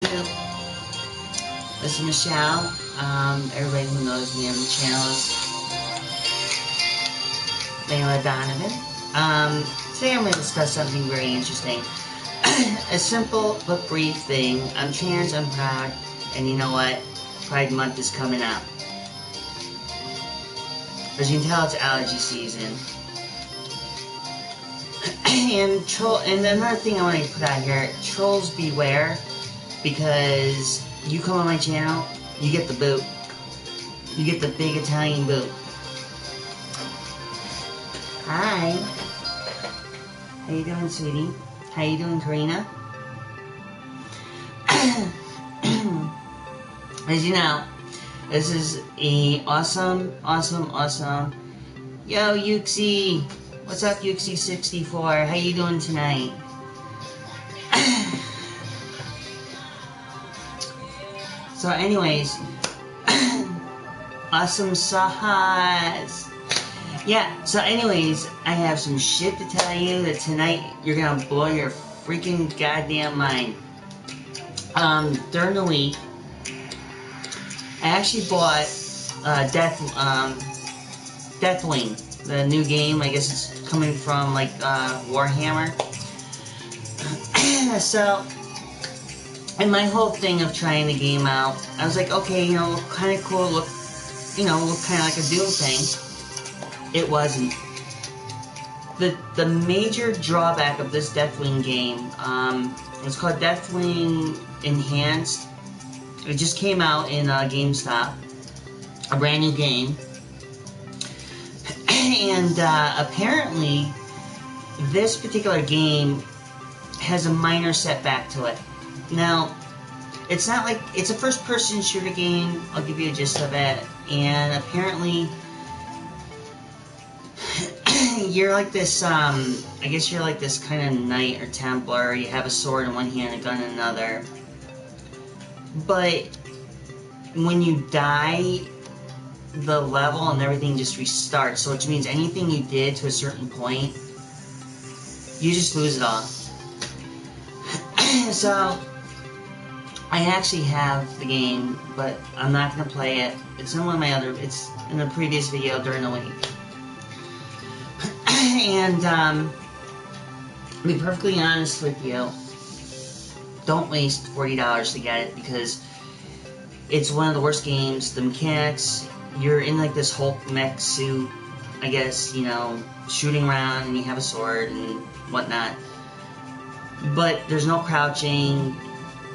YouTube. This is Michelle. Everybody who knows me on the channel is Layla Donovan. Today I'm going to discuss something very interesting. A simple but brief thing. I'm trans, I'm proud, and you know what? Pride Month is coming up. As you can tell, it's allergy season. And another thing I want to put out here, trolls beware, because you come on my channel, you get the boot. You get the big Italian boot. Hi. How you doing, sweetie? How you doing, Karina? As you know, this is a awesome. Yo, Yuxi. What's up, Yuxi64? How you doing tonight? So anyways, awesome sauce. Yeah, so anyways, I have some shit to tell you that tonight you're gonna blow your freaking goddamn mind. During the week, I actually bought Deathwing, the new game. I guess it's coming from like Warhammer. So, and my whole thing of trying the game out, I was like, okay, you know, look kind of cool, look kind of like a Doom thing. It wasn't. The major drawback of this Deathwing game, it's called Deathwing Enhanced. It just came out in GameStop, a brand new game. And apparently, this particular game has a minor setback to it. Now, it's not like, it's a first-person shooter game, I'll give you a gist of it, and apparently, you're like this, I guess you're like this kind of knight or Templar. You have a sword in one hand, a gun in another. But when you die, the level and everything just restarts. So which means anything you did to a certain point, you just lose it all. So, I actually have the game, but I'm not going to play it. It's in one of my other, it's in a previous video during the week. And, to be perfectly honest with you, don't waste $40 to get it, because it's one of the worst games. The mechanics, you're in like this Hulk mech suit, I guess, you know, shooting around, and you have a sword and whatnot. But there's no crouching.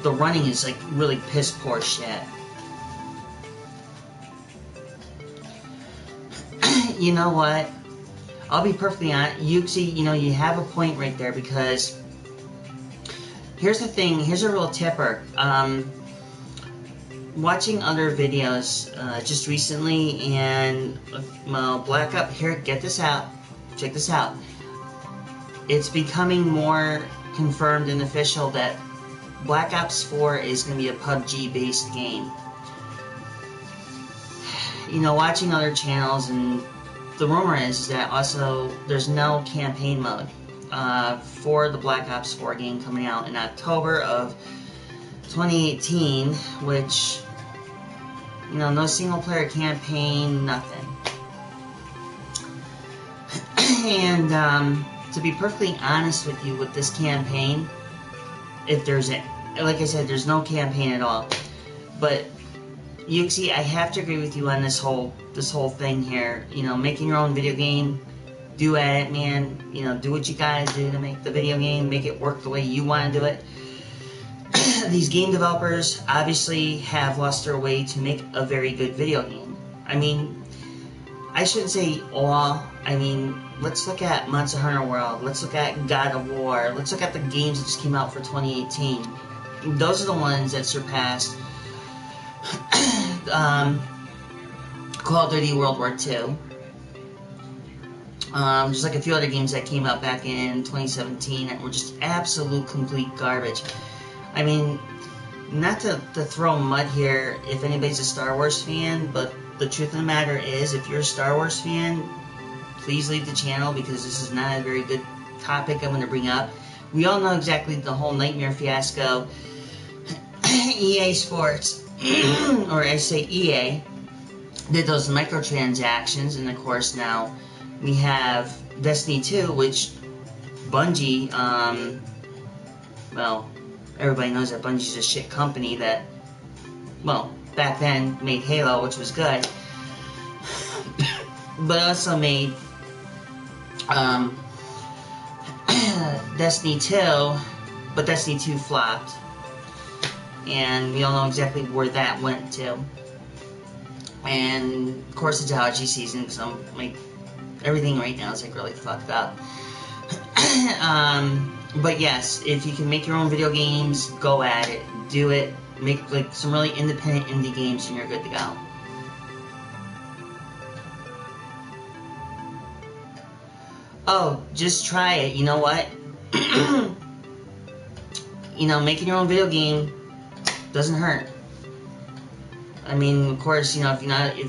The running is like really piss poor shit. You know what? I'll be perfectly honest, Yuxi, you know, you have a point right there, because here's the thing, here's a real tipper. Watching other videos just recently, and well, Black Ops, here, get this out, check this out. It's becoming more confirmed and official that Black Ops 4 is going to be a PUBG based game. You know, watching other channels, and the rumor is that also there's no campaign mode for the Black Ops 4 game coming out in October of 2018, which, you know, no single player campaign, nothing. And to be perfectly honest with you, with this campaign, if there's a, like I said, there's no campaign at all. But Yuxi, I have to agree with you on this whole thing here. You know, making your own video game, do at it, man. You know, do what you guys do to make the video game, make it work the way you want to do it. These game developers obviously have lost their way to make a very good video game. I mean, I shouldn't say all. I mean, let's look at Monster Hunter World. Let's look at God of War. Let's look at the games that just came out for 2018. Those are the ones that surpassed Call of Duty World War II. Just like a few other games that came out back in 2017 that were just absolute complete garbage. I mean, not to throw mud here if anybody's a Star Wars fan, but the truth of the matter is, if you're a Star Wars fan, please leave the channel, because this is not a very good topic I'm going to bring up. We all know exactly the whole Nightmare fiasco EA Sports, or I say EA, did those microtransactions, and of course now we have Destiny 2, which Bungie, well, everybody knows that Bungie's a shit company that, well, back then made Halo, which was good, but also made Destiny 2, but Destiny 2 flopped, and we all know exactly where that went to. And of course it's allergy season, because I'm like, everything right now is like really fucked up. But yes, if you can make your own video games, go at it, do it, make like some really independent indie games, and you're good to go. Oh, just try it. You know what? You know, making your own video game doesn't hurt. I mean, of course, you know, if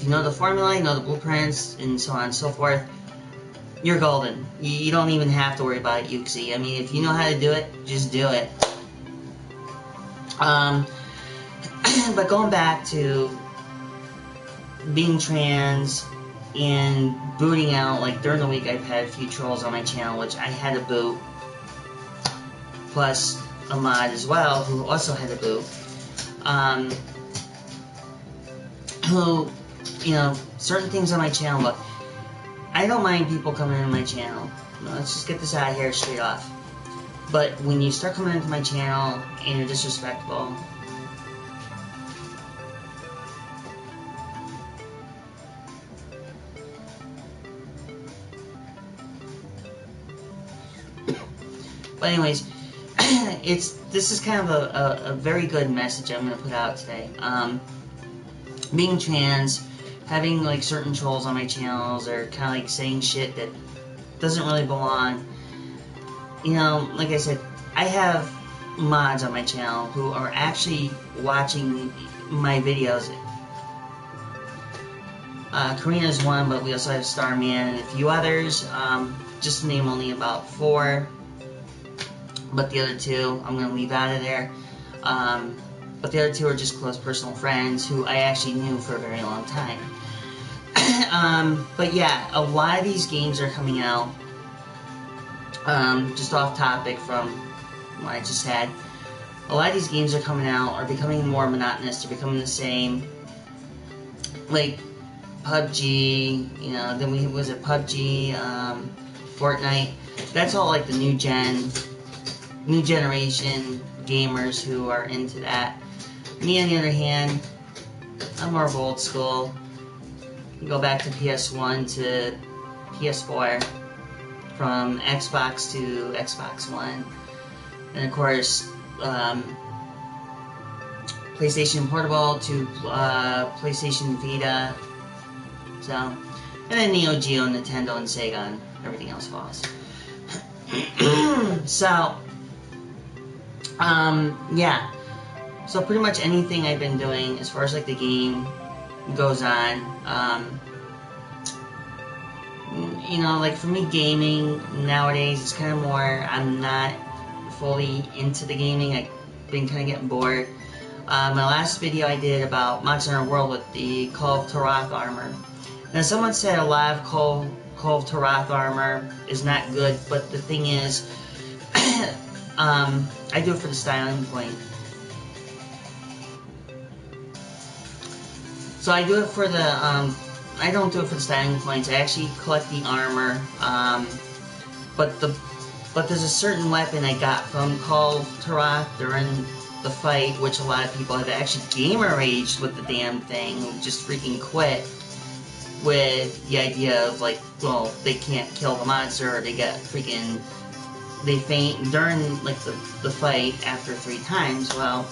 you know the formula, you know the blueprints, and so on and so forth, you're golden. You don't even have to worry about it, Yuxi. I mean, if you know how to do it, just do it. But going back to being trans and booting out, like during the week I've had a few trolls on my channel, which I had to boot, plus a mod as well, who also had to boot. Who, you know, certain things on my channel, look, I don't mind people coming into my channel. Let's just get this out of here straight off. But when you start coming into my channel and you're disrespectful, but anyways, this is kind of a very good message I'm going to put out today. Being trans, having like certain trolls on my channels, or kind of like saying shit that doesn't really belong. You know, like I said, I have mods on my channel who are actually watching my videos. Karina's one, but we also have Starman and a few others. Just to name only about 4. But the other 2, I'm going to leave out of there. But the other 2 are just close personal friends who I actually knew for a very long time. But yeah, a lot of these games are coming out. Just off topic from what I just said. A lot of these games are coming out, are becoming more monotonous, they're becoming the same. Like PUBG, you know, then was it PUBG, Fortnite. That's all like the new generation gamers who are into that. Me, on the other hand, I'm more of old school. You go back to PS1 to PS4, from Xbox to Xbox One, and of course, PlayStation Portable to PlayStation Vita. So, and then Neo Geo, Nintendo, and Sega, and everything else falls. So, yeah. So pretty much anything I've been doing as far as like the game goes on, you know, like for me, gaming nowadays is kind of more, I'm not fully into the gaming. I've been kind of getting bored. My last video I did about Monster Hunter World with the Call of Tarath armor. Now someone said a lot of Call of Tarath armor is not good, but the thing is, I do it for the styling point. So I do it for the, I don't do it for the styling points. I actually collect the armor, but there's a certain weapon I got from Call of Tarath during the fight, which a lot of people have actually gamer raged with the damn thing, just freaking quit with the idea of like, well, they can't kill the monster, or they get freaking, they faint during like the fight after 3 times. Well,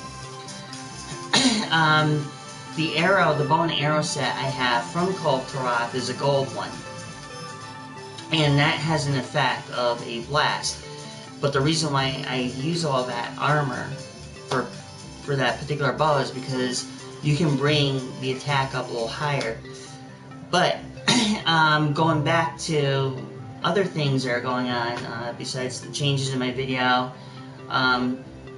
the arrow, the bow and arrow set I have from Call of Tarath is a gold one. And that has an effect of a blast. But the reason why I use all that armor for that particular bow is because you can bring the attack up a little higher. But going back to other things that are going on, besides the changes in my video,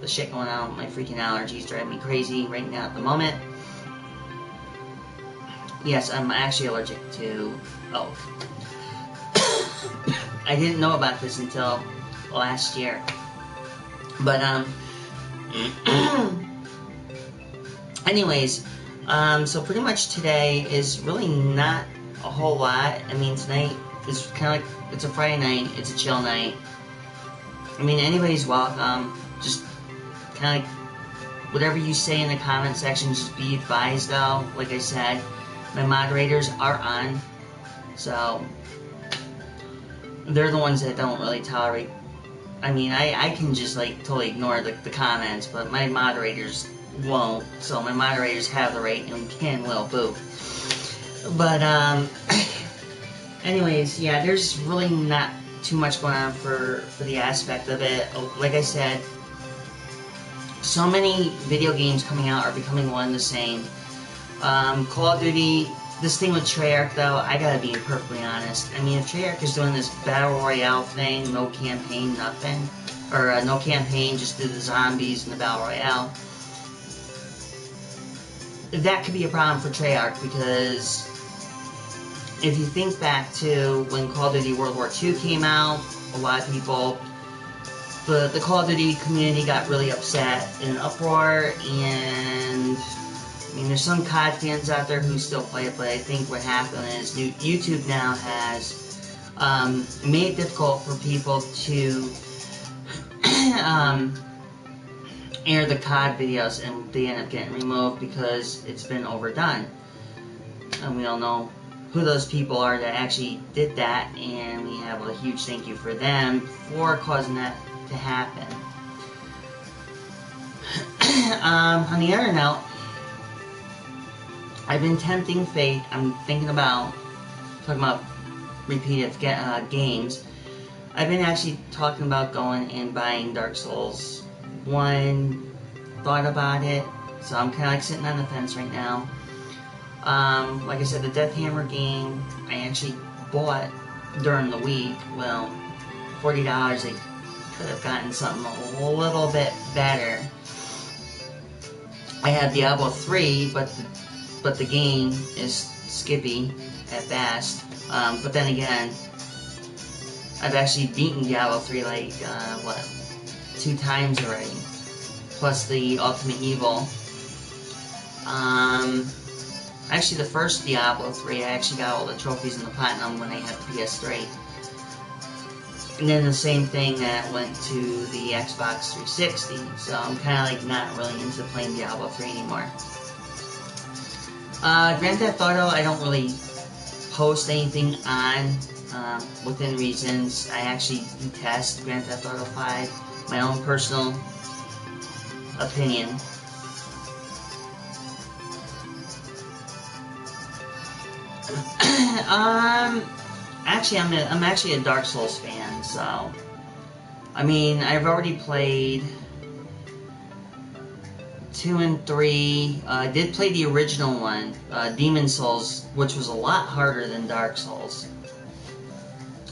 the shit going on. My freaking allergies drive me crazy right now at the moment. Yes, I'm actually allergic to oak. I didn't know about this until last year. But, anyways, so pretty much today is really not a whole lot. I mean, tonight is kind of like, it's a Friday night, it's a chill night. I mean, anybody's welcome. Just kind of like, whatever you say in the comment section, just be advised though. Like I said, my moderators are on, so they're the ones that don't really tolerate. I mean, I can just like totally ignore the comments, but my moderators won't. So my moderators have the right and can will boo. But anyways, yeah, there's really not too much going on for the aspect of it. Like I said, so many video games coming out are becoming one and the same. Call of Duty, this thing with Treyarch though, I gotta be perfectly honest. I mean, if Treyarch is doing this Battle Royale thing, no campaign, nothing, or no campaign, just do the zombies and the Battle Royale, that could be a problem for Treyarch, because if you think back to when Call of Duty World War II came out, a lot of people, the Call of Duty community got really upset in an uproar, and I mean, there's some COD fans out there who still play it, but I think what happened is YouTube now has made it difficult for people to air the COD videos, and they end up getting removed because it's been overdone. And we all know who those people are that actually did that, and we have a huge thank you for them for causing that to happen. On the other note, I've been tempting fate. I'm thinking about talking about repeated games. I've been actually talking about going and buying Dark Souls 1. Thought about it, so I'm kind of like sitting on the fence right now. Like I said, the Death Hammer game I actually bought during the week. Well, $40. I could have gotten something a little bit better. I have Diablo 3, but the game is skippy at best. But then again, I've actually beaten Diablo 3 like, 2 times already. Plus the Ultimate Evil. Actually, the first Diablo 3, I actually got all the trophies and the platinum when I had the PS3. And then the same thing that went to the Xbox 360. So I'm kind of like not really into playing Diablo 3 anymore. Grand Theft Auto, I don't really post anything on within reasons. I actually detest Grand Theft Auto 5, my own personal opinion. Actually, I'm actually a Dark Souls fan, so I mean, I've already played 2 and 3. I did play the original one, Demon Souls, which was a lot harder than Dark Souls.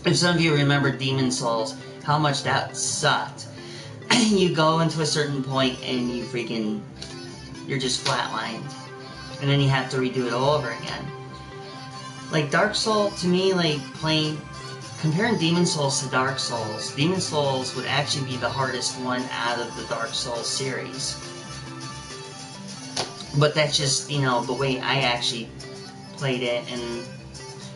If some of you remember Demon Souls, how much that sucked. You go into a certain point and you're just flatlined. And then you have to redo it all over again. Like, Dark Souls, to me, like, comparing Demon Souls to Dark Souls, Demon Souls would actually be the hardest one out of the Dark Souls series. But that's just, you know, the way I actually played it,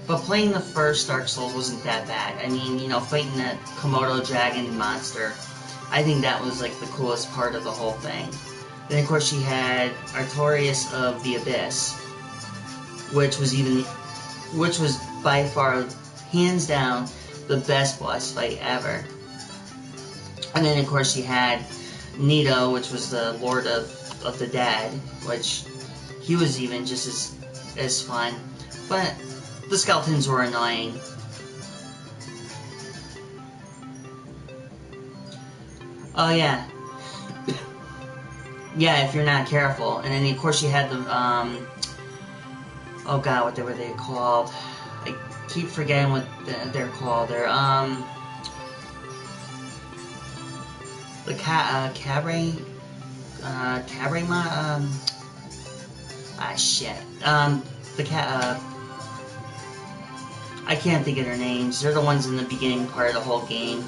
but playing the first Dark Souls wasn't that bad. I mean, you know, fighting that Komodo dragon monster, I think that was, like, the coolest part of the whole thing. Then, of course, you had Artorias of the Abyss, which was by far, hands down, the best boss fight ever. And then, of course, you had Nito, which was the Lord of the Dead, which he was even just as fun. But the skeletons were annoying. Oh, yeah. Yeah, if you're not careful. And then, of course, you had the, oh god, what were they called? I keep forgetting what they're called. They're, the Cabaret, shit. I can't think of their names. They're the ones in the beginning part of the whole game.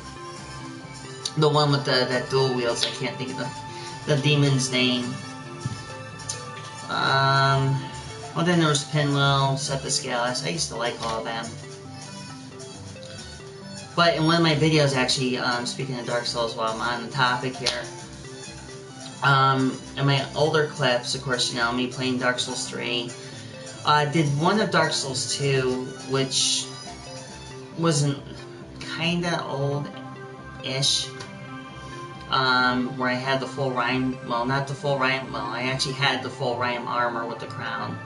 The one with that dual wheels. I can't think of the demon's name. Well, then there was Pinwheel, Septiscalus. I used to like all of them. But in one of my videos, actually, speaking of Dark Souls while I'm on the topic here, in my older clips, of course, you know, me playing Dark Souls 3, did one of Dark Souls 2, which wasn't kinda old-ish, where I had the full Rhyme, well, not the full Rhyme, well, I actually had the full Rhyme armor with the crown,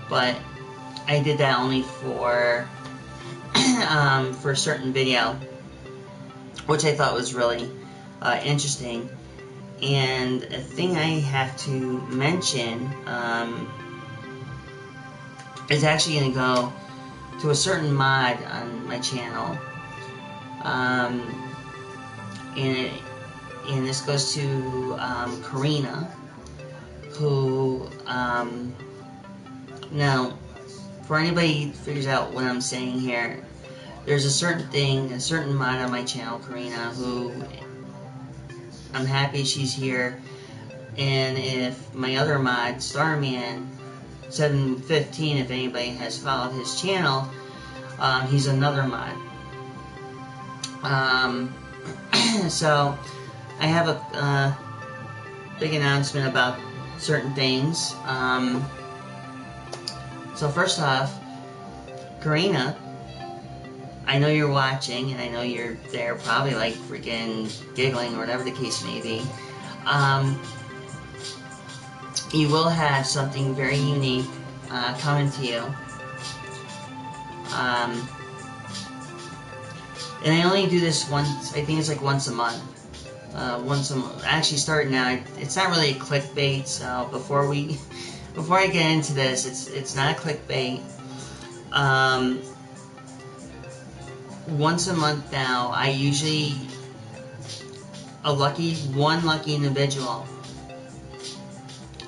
but I did that only for a certain video, which I thought was really interesting. And a thing I have to mention is actually going to go to a certain mod on my channel, and this goes to Karina, who now, for anybody who figures out what I'm saying here, there's a certain mod on my channel, Karina, who I'm happy she's here. And if my other mod, Starman 715, if anybody has followed his channel, he's another mod. So I have a big announcement about certain things. So first off, Karina, I know you're watching, and I know you're there probably like freaking giggling or whatever the case may be. You will have something very unique coming to you. And I only do this once, I think it's like once a month. Actually starting now, it's not really a clickbait, so before I get into this, it's not a clickbait. Once a month now, I usually, one lucky individual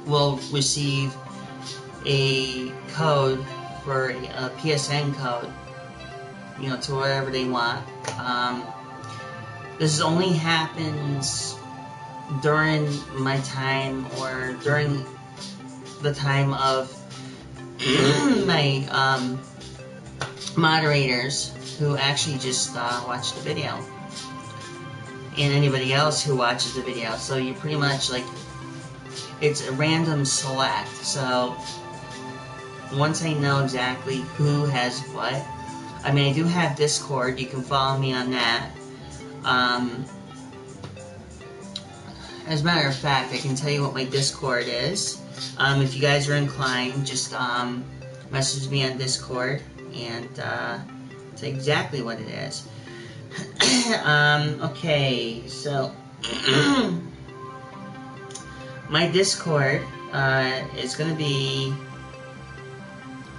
will receive a code for a PSN code, you know, to whatever they want. This only happens during my time, or during the time of my moderators who actually just watch the video, and anybody else who watches the video. So you pretty much, like, it's a random select. So once I know exactly who has what, I mean, I do have Discord. You can follow me on that. As a matter of fact, I can tell you what my Discord is. If you guys are inclined, just message me on Discord, and say exactly what it is. Okay, so my Discord is going to be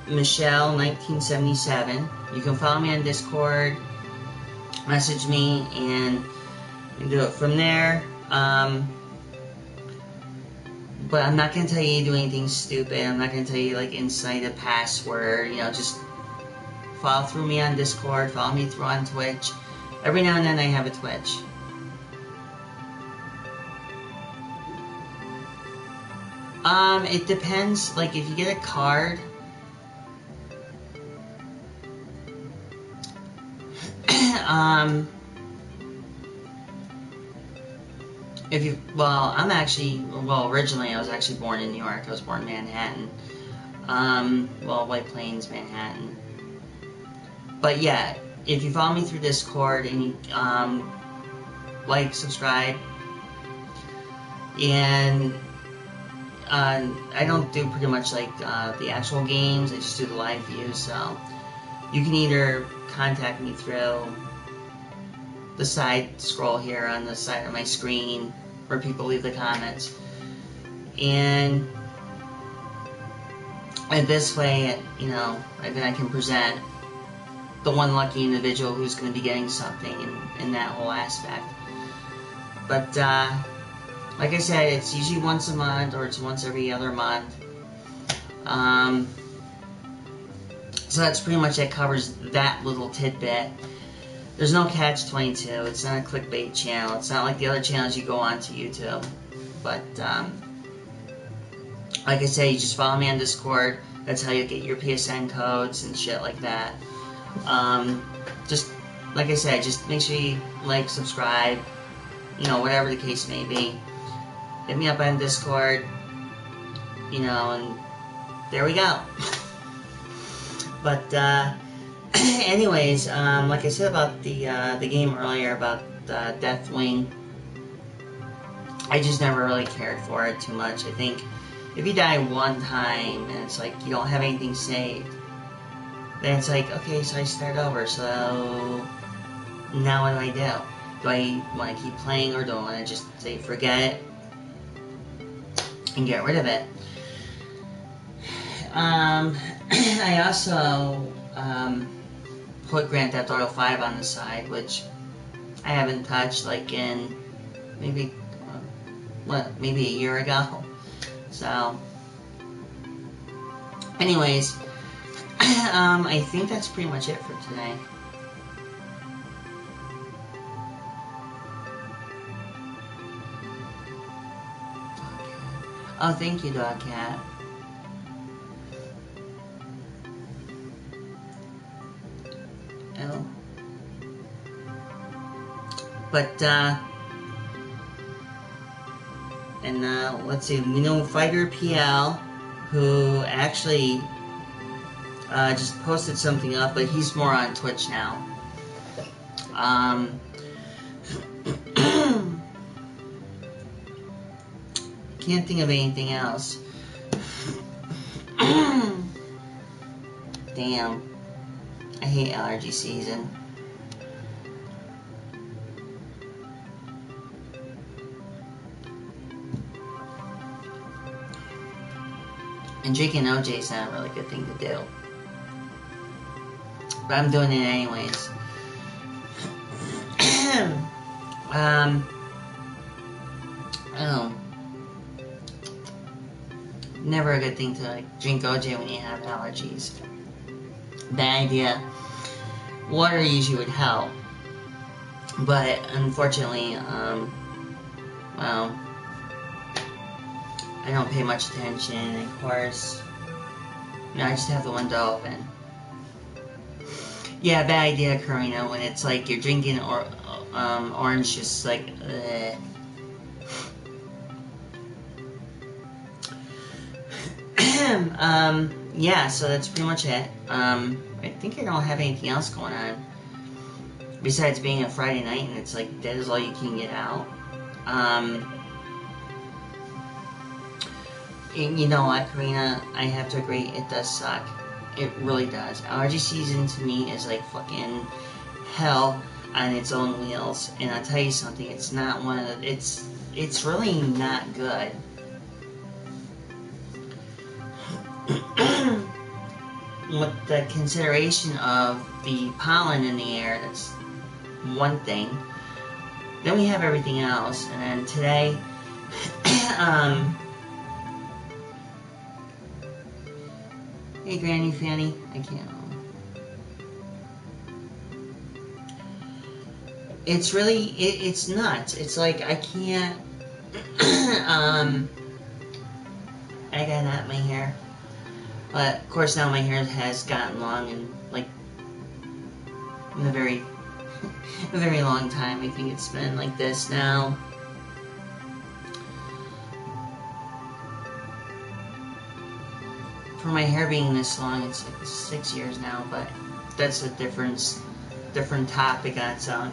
Michelle1977. You can follow me on Discord, message me, and you do it from there. But I'm not going to tell you to do anything stupid. I'm not going to tell you, like, inside a password. You know, just follow through me on Discord, follow me through on Twitch. Every now and then I have a Twitch. It depends. Like, if you get a card, originally I was actually born in New York. I was born in Manhattan. White Plains, Manhattan. But yeah, if you follow me through Discord and you, like, subscribe, and I don't do pretty much like the actual games, I just do the live views, so you can either contact me through the side scroll here on the side of my screen where people leave the comments, and this way, you know, then I can present the one lucky individual who's going to be getting something in that whole aspect. But like I said, it's usually once a month or it's once every other month. So that's pretty much, it covers that little tidbit. There's no catch-22. It's not a clickbait channel. It's not like the other channels you go on to YouTube. But like I say, you just follow me on Discord. That's how you get your PSN codes and shit like that. Just like I said, just make sure you like, subscribe, you know, whatever the case may be. Hit me up on Discord, you know, and there we go. But anyways, like I said about the game earlier about Deathwing, I just never really cared for it too much. I think if you die one time and it's like you don't have anything saved, then it's like, okay, so I start over. So now what do? Do I want to keep playing, or do I want to just say forget it and get rid of it? I also put Grand Theft Auto 5 on the side, which I haven't touched like in maybe maybe a year ago. So anyways, I think that's pretty much it for today. Oh, thank you, Dog Cat. Oh. But, let's see, we know Fighter PL, who actually just posted something up, but he's more on Twitch now. Can't think of anything else. Damn. I hate allergy season. And drinking OJ is not a really good thing to do. But I'm doing it anyways. Oh. Never a good thing to like drink OJ when you have allergies. Bad idea. Water usually would help. But unfortunately, well, I don't pay much attention, and of course, you know, I just have the window open. Yeah, bad idea, Karina, when it's like you're drinking orange juice, like, yeah, so that's pretty much it. I think I don't have anything else going on. Besides being a Friday night and it's like, that is all you can get out. You know what, Karina? I have to agree, it does suck. It really does. Allergy season to me is like fucking hell on its own wheels. And I'll tell you something, it's not one of the, it's really not good. With the consideration of the pollen in the air, that's one thing. Then we have everything else, and then today, hey Granny Fanny, I can't. It's really, it's nuts. It's like I can't. I got that in my hair. But, of course, now my hair has gotten long and, like, in a very long time. I think it's been like this now. For my hair being this long, it's like 6 years now, but that's a different topic on its own.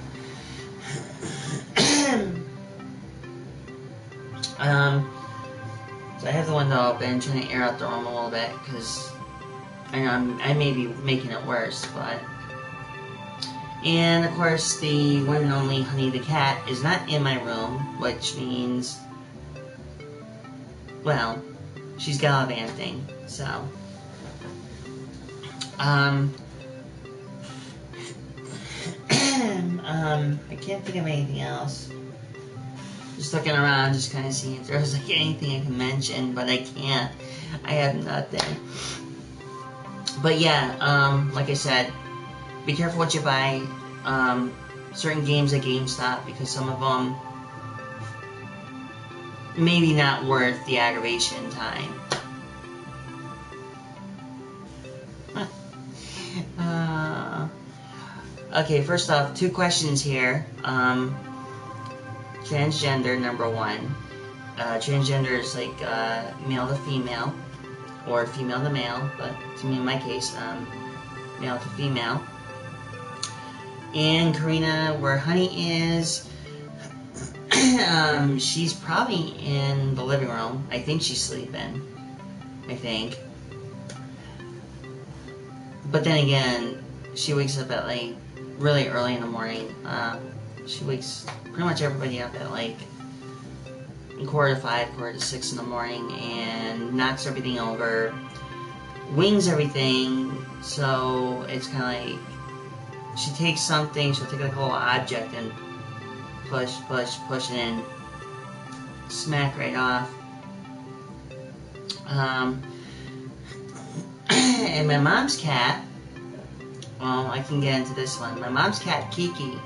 So I have the window open, trying to air out the room a little bit, because I know I may be making it worse, but... And, of course, the one and only Honey the Cat is not in my room, which means... Well, she's gallivanting, so... I can't think of anything else. Just looking around, just kind of seeing if there was like anything I can mention, but I can't. I have nothing. But yeah, like I said, be careful what you buy. Certain games at GameStop, because some of them maybe not worth the aggravation time. Okay, first off, 2 questions here. Transgender, number 1. Transgender is like male to female, or female to male, but to me, in my case, male to female. And Karina, where Honey is, she's probably in the living room. I think she's sleeping. I think. But then again, she wakes up at like really early in the morning. She wakes pretty much everybody up at like 4:45, 4:45 in the morning, and knocks everything over, wings everything. So it's kind of like she takes something, she'll take like a whole object and push, and then smack right off. And my mom's cat, well, I can get into this one. My mom's cat, Kiki,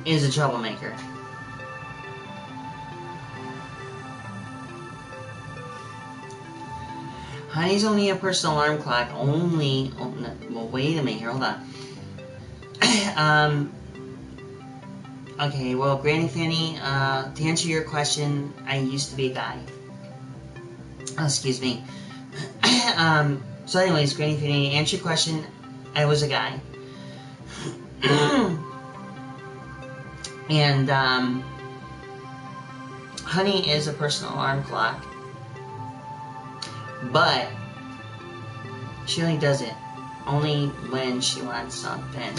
is a troublemaker. Honey's only a personal alarm clock. Only. Oh, no, well, wait a minute here. Hold on. Okay. Well, Granny Fanny. To answer your question, I used to be a guy. Oh, excuse me. So, anyways, Granny Fanny. To answer your question, I was a guy. And Honey is a personal alarm clock. But she only does it only when she wants something.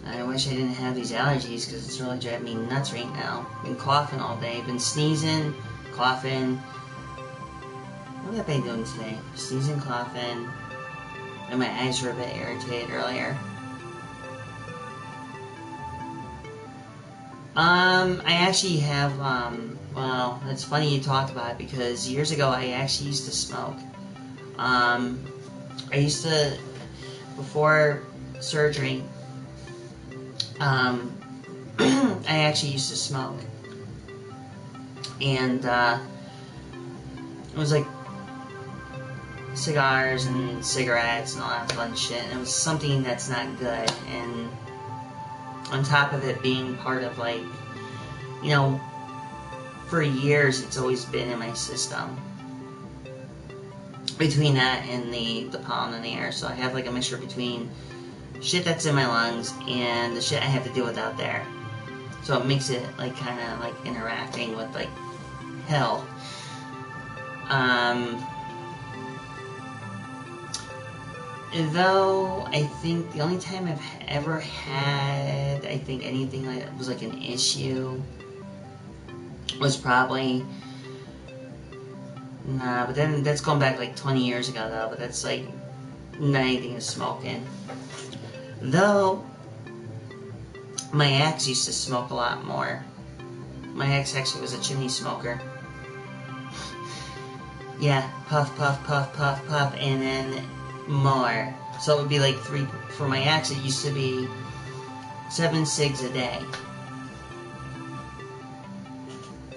I wish I didn't have these allergies, because it's really driving me nuts right now. Been coughing all day, been sneezing, coughing. What have I been doing today? Sneezing, coughing, and my eyes were a bit irritated earlier. I actually have, well, it's funny you talk about it, because years ago I actually used to smoke. I used to, before surgery, I actually used to smoke. And, it was like cigars and cigarettes and all that fun shit, and it was something that's not good. And on top of it being part of, like, you know, for years it's always been in my system. Between that and the pollen in the air. So I have like a mixture between shit that's in my lungs and the shit I have to deal with out there. So it makes it like kind of like interacting with like hell. Though I think the only time I've ever had, I think, anything like that was like an issue was probably, nah, but then that's going back like 20 years ago though, but that's like not anything to smoking. Though my ex used to smoke a lot more. My ex actually was a chimney smoker. Yeah, puff, puff, puff, puff, puff, and then more. So it would be like 3, for my ex it used to be 7 cigs a day.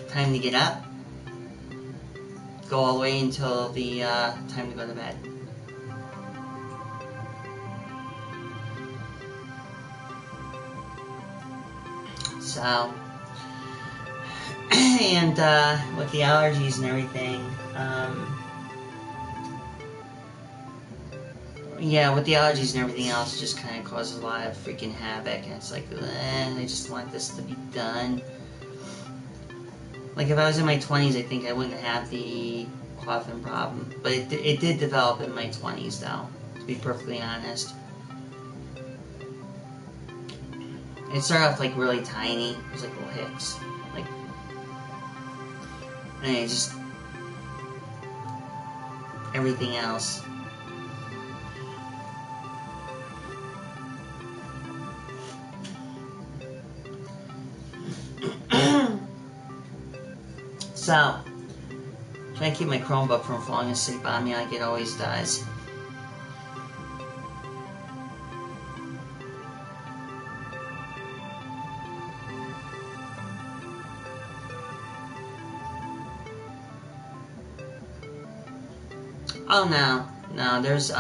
Time to get up, go all the way until the time to go to bed. So, and with the allergies and everything, yeah, with the allergies and everything else, it just kind of causes a lot of freaking havoc, and it's like, I just want this to be done. Like, if I was in my 20s, I think I wouldn't have the coughing problem, but it did develop in my 20s, though, to be perfectly honest. It started off, like, really tiny. It was like little hicks. Like, and it just, everything else. So, trying to keep my Chromebook from falling asleep on me like it always does. Oh no, there's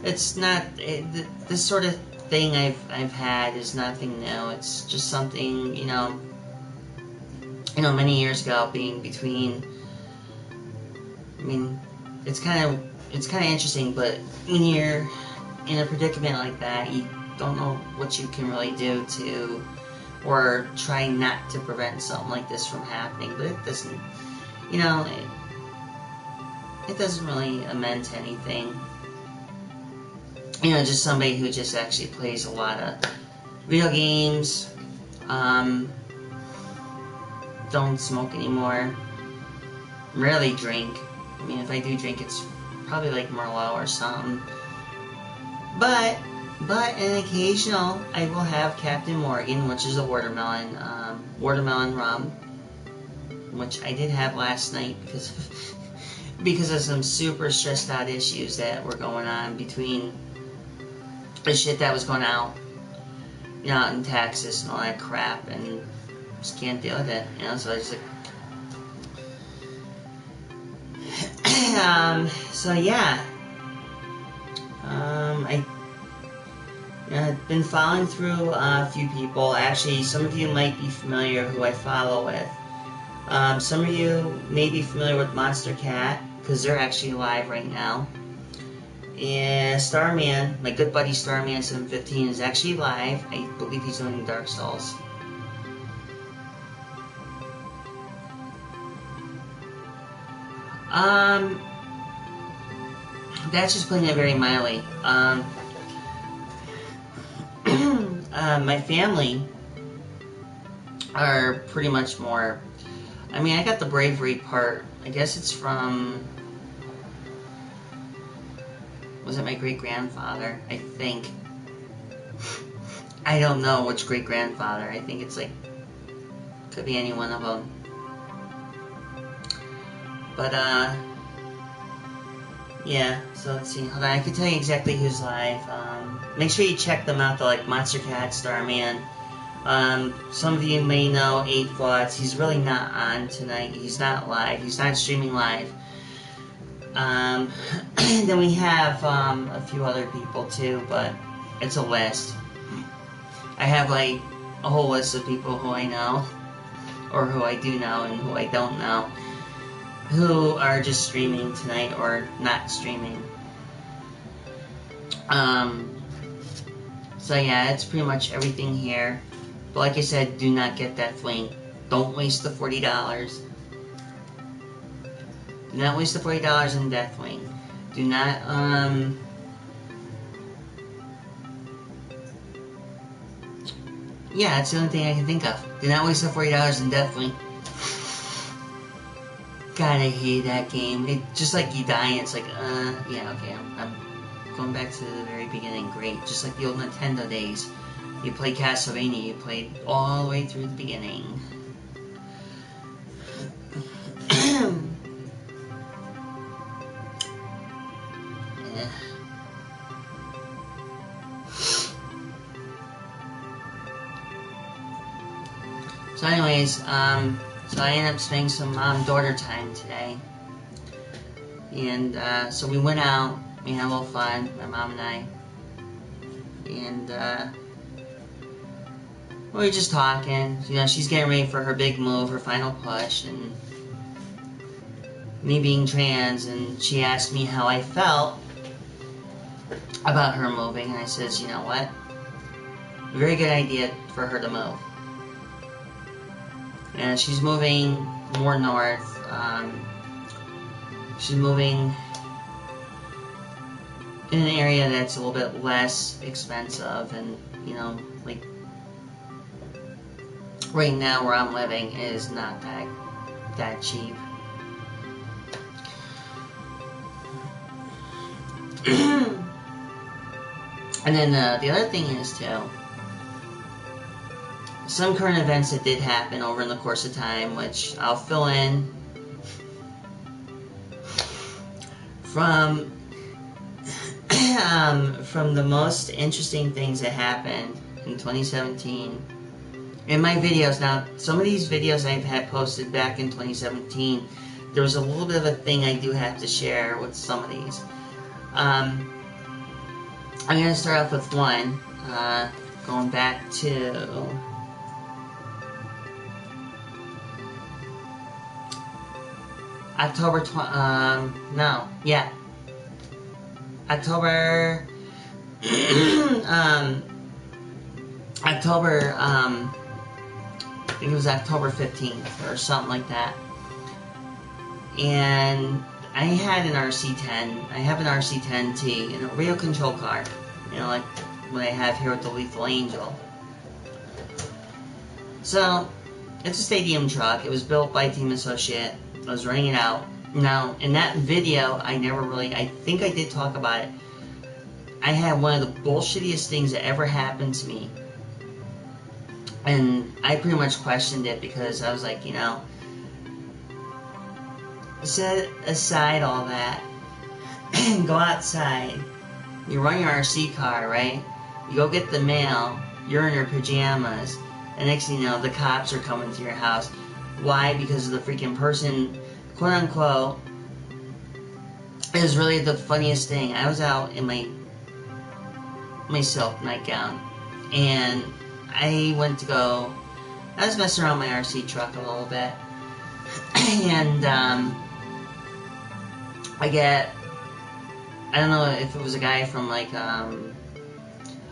it's not this sort of thing I've had is nothing new. It's just something many years ago, being between. I mean, it's kind of interesting, but when you're in a predicament like that, you don't know what you can really do to, or try not to prevent something like this from happening. But it doesn't, it doesn't really amend to anything. Just somebody who just actually plays a lot of video games, don't smoke anymore, rarely drink. I mean, if I do drink, it's probably like Merlot or something. But an occasional, I will have Captain Morgan, which is a watermelon rum, which I did have last night because of some super stressed out issues that were going on between the shit that was going out, out in Texas and all that crap, and just can't deal with it, so I just like. So yeah, I've been following through a few people. Actually, some of you might be familiar who I follow with. Some of you may be familiar with Monster Cat, because they're actually live right now. And Starman, my good buddy Starman715 is actually live. I believe he's doing Dark Souls. That's just putting it very mildly. My family are pretty much more. I mean, I got the bravery part. I guess it's from. Was it my great-grandfather? I think. I don't know which great-grandfather. I think it's like. Could be any one of them. But, yeah, so let's see. Hold on, I can tell you exactly who's live. Make sure you check them out, though, like Monster Cat, Starman. Some of you may know 8 Thoughts. He's really not on tonight. He's not live. He's not streaming live. Then we have a few other people, too, but it's a list. I have, like, a whole list of people who I know, or who I do know and who I don't know, who are just streaming tonight or not streaming. So yeah, it's pretty much everything here. But like I said, do not get that link. Don't waste the $40. Do not waste the $40 in Deathwing. Do not, yeah, that's the only thing I can think of. Do not waste the $40 in Deathwing. God, I hate that game. It just like you die and it's like, yeah, okay, I'm going back to the very beginning. Great. Just like the old Nintendo days. You played Castlevania, you played all the way through the beginning. Yeah. So anyways, so I ended up spending some mom-daughter time today. And so we went out, we had a little fun, my mom and I. And we were just talking. She's getting ready for her big move, her final push, and me being trans, and she asked me how I felt about her moving, and I says, you know what? Very good idea for her to move. And she's moving more north. She's moving in an area that's a little bit less expensive, and like right now where I'm living is not that cheap. And then the other thing is too, some current events that did happen over in the course of time, which I'll fill in from from the most interesting things that happened in 2017 in my videos. Now, some of these videos I've had posted back in 2017, there was a little bit of a thing I do have to share with some of these. I'm going to start off with one, going back to October I think it was October 15th or something like that. And I had an RC10. I have an RC10T and a radio control car, you know, like what I have here with the Lethal Angel. So, it's a stadium truck. It was built by Team Associate. I was running it out. Now, in that video, I think I did talk about it. I had one of the bullshittiest things that ever happened to me. And I pretty much questioned it because I was like, you know, set aside all that and go outside. You run your RC car, right? You go get the mail. You're in your pajamas. And next thing you know, the cops are coming to your house. Why? Because of the freaking person, quote unquote. It was really the funniest thing. I was out in my silk nightgown, and I went to go. I was messing around my RC truck a little bit, and I don't know if it was a guy from like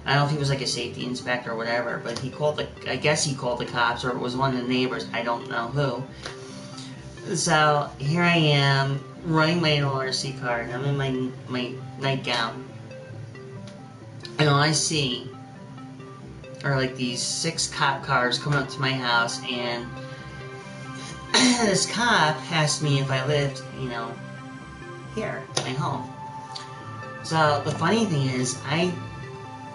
I don't know if he was like a safety inspector or whatever, but I guess he called the cops, or it was one of the neighbors. I don't know who. So here I am running my little RC car, and I'm in my nightgown, and all I see are like these 6 cop cars coming up to my house, and this cop asked me if I lived, you know, here, my home. So the funny thing is, I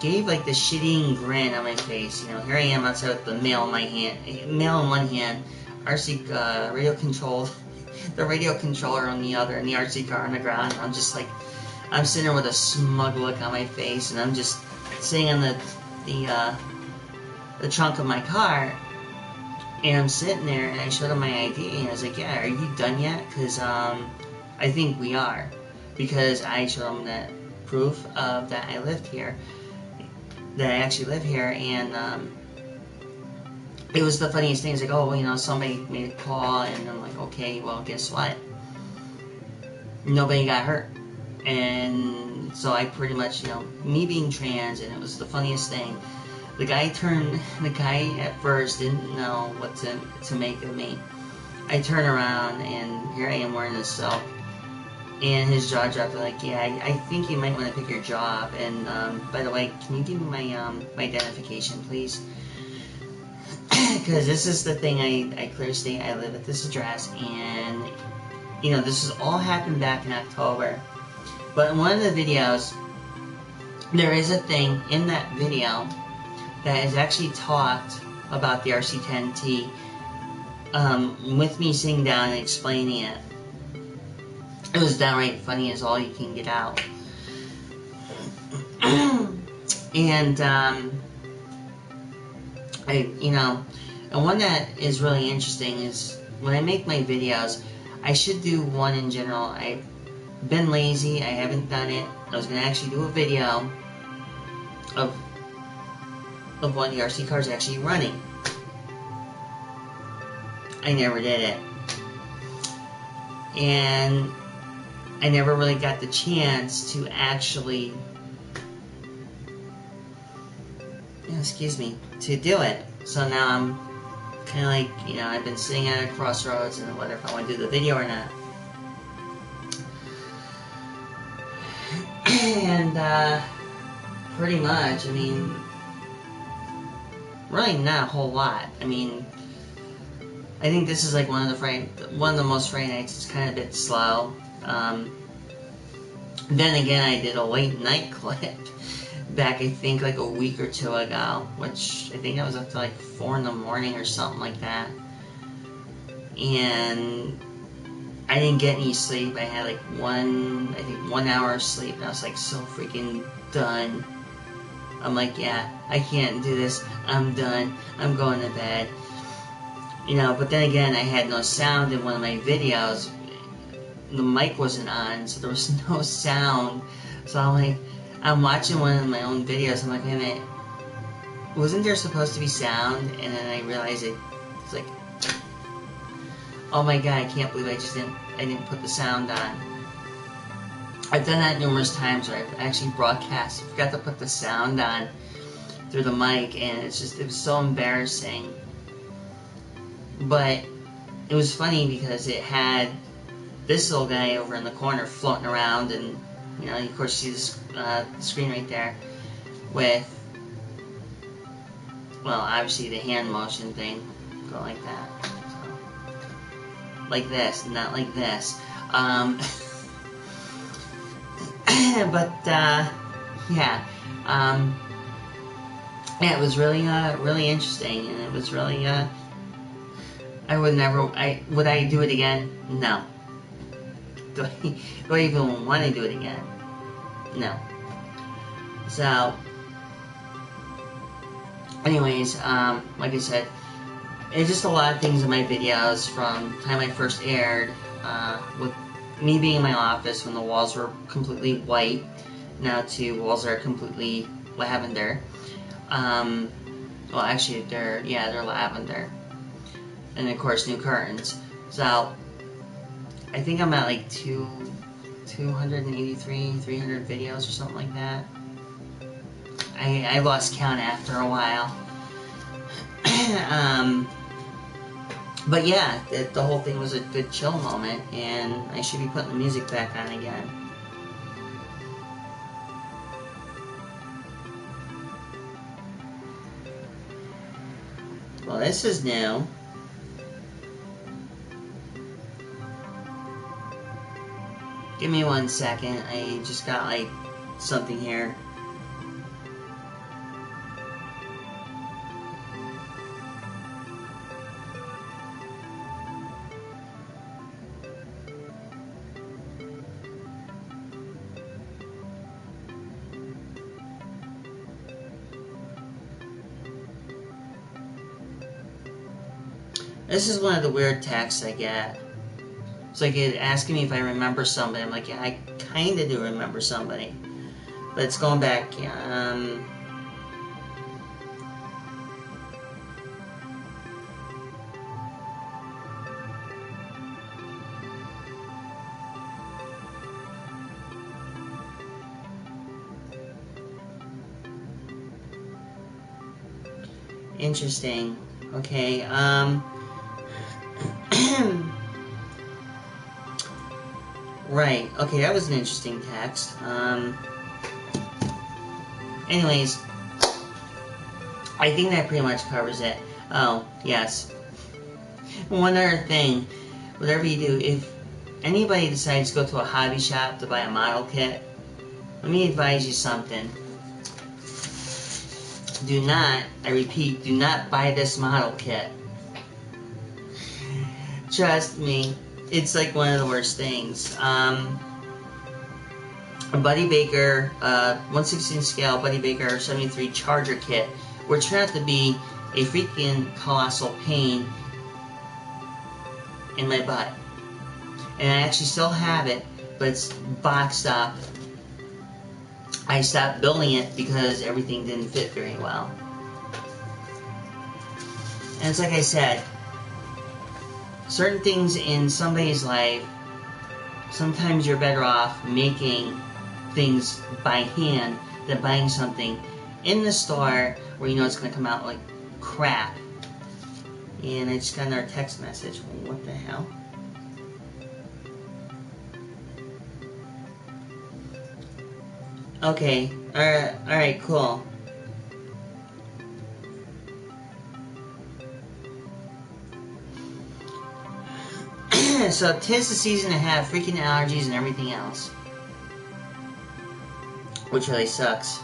gave like the shitting grin on my face. You know, here I am outside with the mail in my hand, mail in one hand, RC radio controlled, the radio controller on the other, and the RC car on the ground. I'm just like, I'm sitting there with a smug look on my face, and I'm just sitting on the trunk of my car, and I'm sitting there, and I showed him my ID, and I was like, yeah, are you done yet? Because I think we are, because I showed him that proof of that I lived here, that I actually live here, and it was the funniest thing. It's like, oh, you know, somebody made a call, and I'm like, okay, well, guess what? Nobody got hurt. And so I pretty much, you know, me being trans, and it was the funniest thing. The guy at first didn't know what to make of me. I turn around, and here I am wearing this silk. And his jaw dropped, like, yeah, I think you might want to pick your job. And by the way, can you give me my identification, please? Because this is the thing I clearly state. I live at this address, and you know, this has all happened back in October. But in one of the videos, there is a thing in that video that is actually talked about the RC10T, with me sitting down and explaining it. It was downright funny as all you can get out. And and one that is really interesting is when I make my videos, I should do one in general. I've been lazy, I haven't done it. I was going to actually do a video of one of the RC cars actually running. I never did it. And I never really got the chance to actually, to do it. So now I'm kind of like, you know, I've been sitting at a crossroads and whether if I want to do the video or not. And pretty much, I mean, really not a whole lot. I mean, I think this is like one of the most Friday nights. It's kind of a bit slow. Then again, I did a late night clip back, I think, like a week or two ago, which I think I was up to like 4 in the morning or something like that. And I didn't get any sleep. I had like 1 hour of sleep, and I was like so freaking done. I'm like, yeah, I can't do this. I'm done. I'm going to bed. You know, but then again, I had no sound in one of my videos. The mic wasn't on, so there was no sound. So I'm like, I'm watching one of my own videos. I'm like, wait a minute, wasn't there supposed to be sound? And then I realized it's like, oh my god, I can't believe I didn't put the sound on. I've done that numerous times where I've actually broadcast, forgot to put the sound on through the mic, and it was so embarrassing. But it was funny because it had this little guy over in the corner floating around, and you know, of course, you see the screen right there with, well, obviously the hand motion thing, go like that, so, like this, not like this. But yeah, yeah, it was really really interesting, and it was really would I do it again? No. Do I even want to do it again? No. So, anyways, like I said, it's just a lot of things in my videos from the time I first aired, with me being in my office when the walls were completely white, now to walls that are completely lavender. Well, actually, they're lavender. And of course, new curtains. So, I think I'm at like 283, 300 videos or something like that. I lost count after a while. But yeah, the whole thing was a good chill moment, and I should be putting the music back on again. Well, this is new. Give me 1 second, I just got like something here. This is one of the weird texts I get. It's like it asking me if I remember somebody. I'm like, yeah, I kind of do remember somebody. But it's going back, interesting. Okay, right, okay, that was an interesting text. Anyways, I think that pretty much covers it. Oh, yes. One other thing, whatever you do, if anybody decides to go to a hobby shop to buy a model kit, let me advise you something. Do not, I repeat, do not buy this model kit. Trust me, it's like one of the worst things. A Buddy Baker 1/16 scale Buddy Baker 73 Charger kit, which turned out to be a freaking colossal pain in my butt. And I actually still have it, but it's boxed up. I stopped building it because everything didn't fit very well. And it's like I said, certain things in somebody's life, sometimes you're better off making things by hand than buying something in the store where you know it's going to come out like crap. And I just got another text message. What the hell? Okay, alright, cool. So 'tis the season to have freaking allergies and everything else, which really sucks.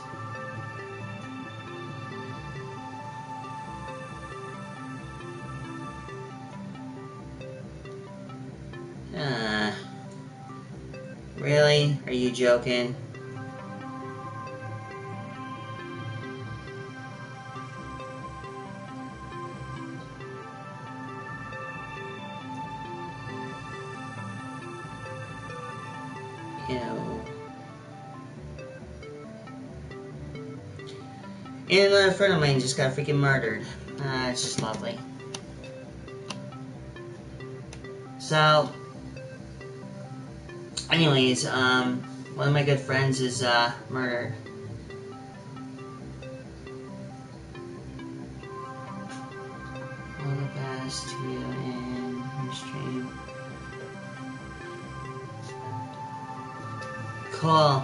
Really? Are you joking? Ew. And a friend of mine just got freaking murdered. It's just lovely. So, anyways, one of my good friends is murdered. All the best to you in your stream. Cool.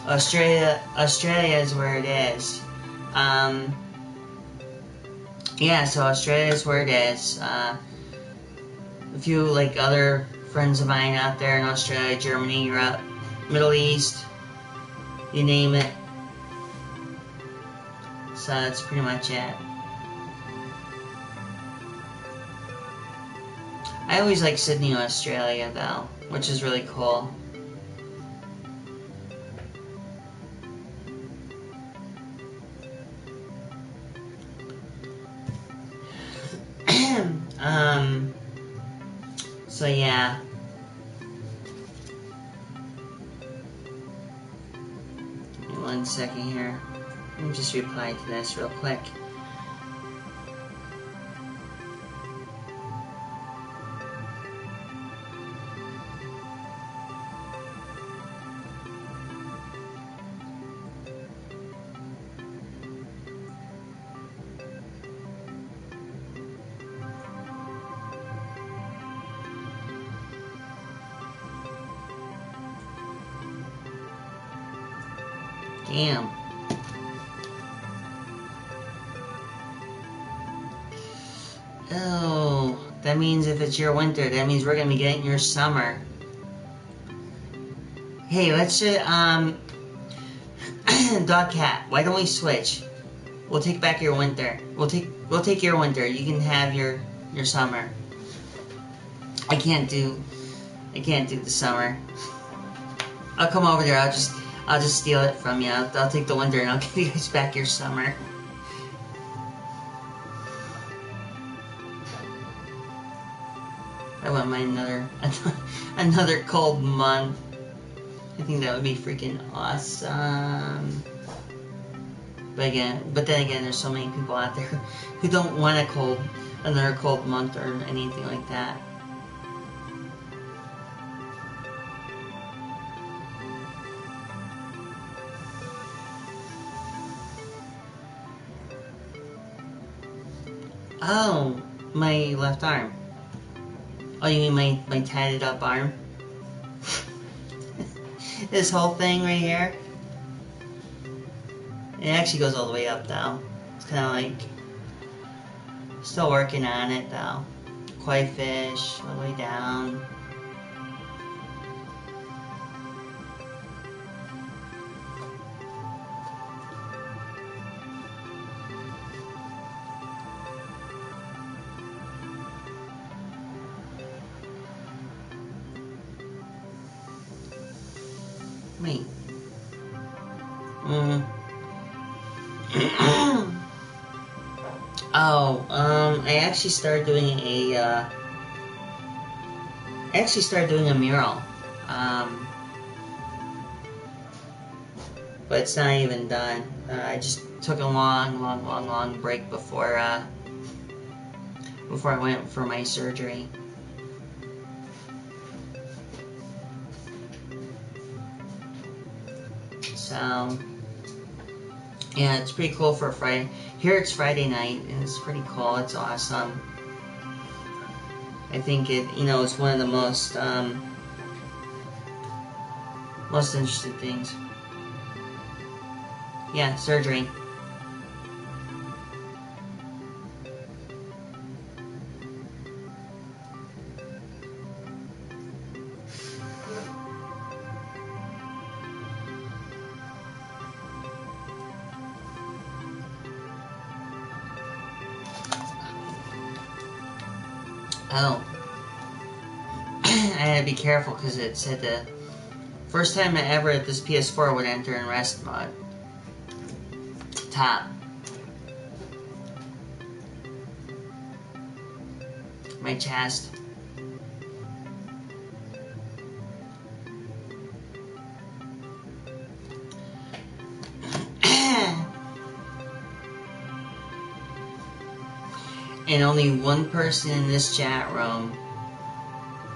Australia is where it is. Yeah, so Australia is where it is. A few like other friends of mine out there in Australia, Germany, Europe, Middle East, you name it. So that's pretty much it. I always like Sydney, Australia though, which is really cool. So yeah. Give me 1 second here. Let me just reply to this real quick. Damn. Oh, that means if it's your winter, that means we're gonna be getting your summer. Hey, let's just, Dog Cat, why don't we switch? We'll take back your winter. We'll take your winter. You can have your summer. I can't do the summer. I'll come over there. I'll just steal it from you. I'll take the winter and I'll give you guys back your summer. I wouldn't mind another cold month. I think that would be freaking awesome. But then again, there's so many people out there who don't want another cold month or anything like that. Oh, my left arm. Oh, you mean my tatted up arm? This whole thing right here? It actually goes all the way up though. It's kind of like, still working on it though. Koi fish, all the way down. Wait. I actually started doing a mural. But it's not even done. I just took a long break before I went for my surgery. So, yeah, it's pretty cool for a Friday. Here it's Friday night, and it's pretty cool. It's awesome. I think it's one of the most interesting things. Yeah, surgery. Oh. had to be careful because it said the first time I ever at this PS4 would enter in rest mode. Top. My chest. And only one person in this chat room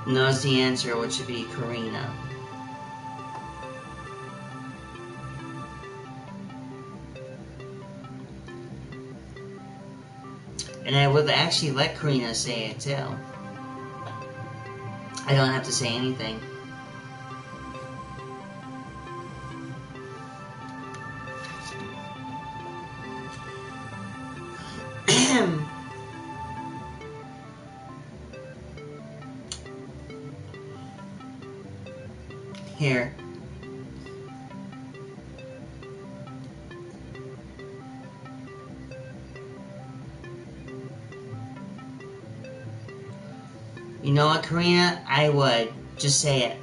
knows the answer, which would be Karina. And I would actually let Karina say it too. I don't have to say anything. Here. You know what, Karina? I would. Just say it.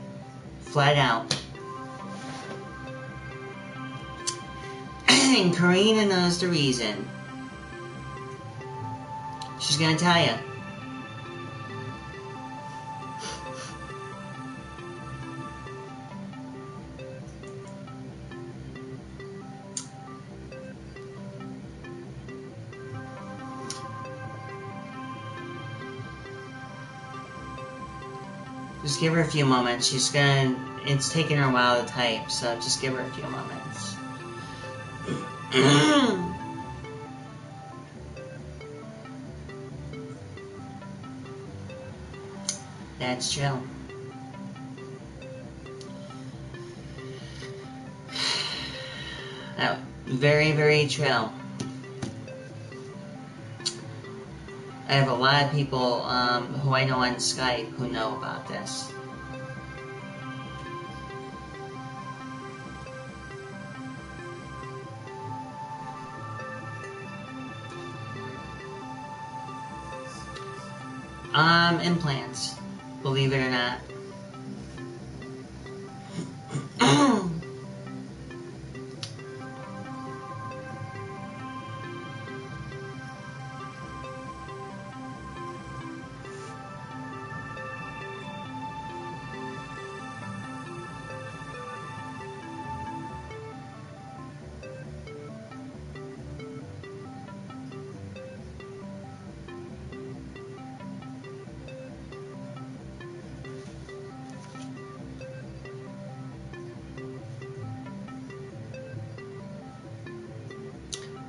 Flat out. And Karina knows the reason. She's gonna tell you. Just give her a few moments. It's taking her a while to type, so just give her a few moments. That's true. Very, very true. I have a lot of people who I know on Skype who know about this. Implants, believe it or not.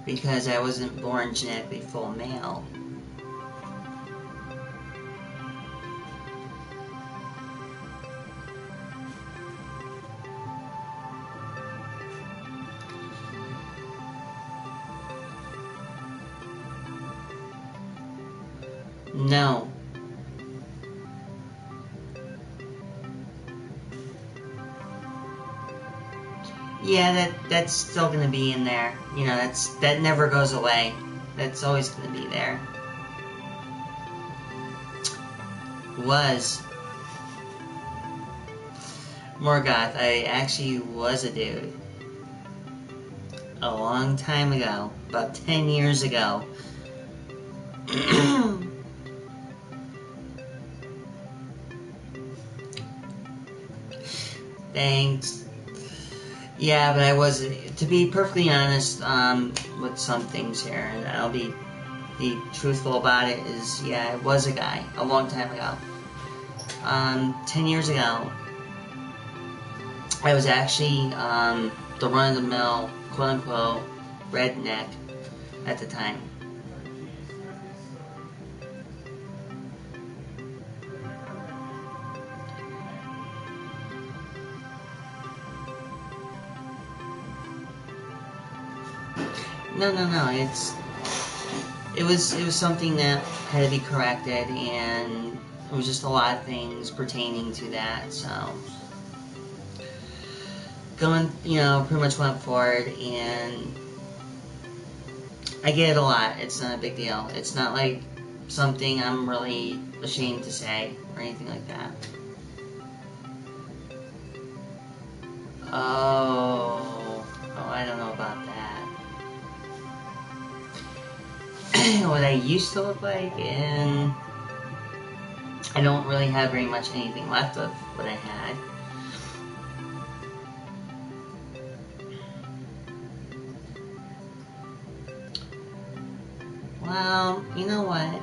Because I wasn't born genetically full male. No. Yeah, that's still gonna be in there. You know, that never goes away. That's always gonna be there. Was. Morgoth, I actually was a dude. A long time ago. About 10 years ago. Thanks. Yeah, but I was, to be perfectly honest, with some things here, and I'll be truthful about it, is, yeah, I was a guy, a long time ago. 10 years ago, I was actually, the run-of-the-mill, quote-unquote, redneck at the time. No. It was something that had to be corrected, and it was just a lot of things pertaining to that. So pretty much went forward, and I get it a lot. It's not a big deal. It's not like something I'm really ashamed to say or anything like that. Oh, I don't know about that. What I used to look like, and I don't really have very much anything left of what I had. Well, you know what?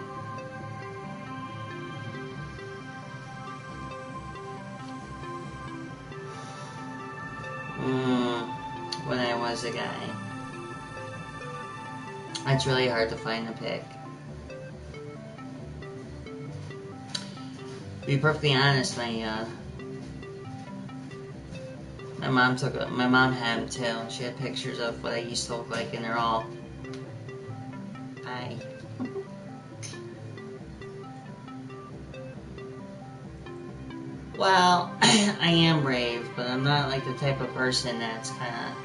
When I was a guy. It's really hard to find a pic. To be perfectly honest, my mom had them too. She had pictures of what I used to look like, and they're all hi. Well, I am brave, but I'm not like the type of person that's kind of.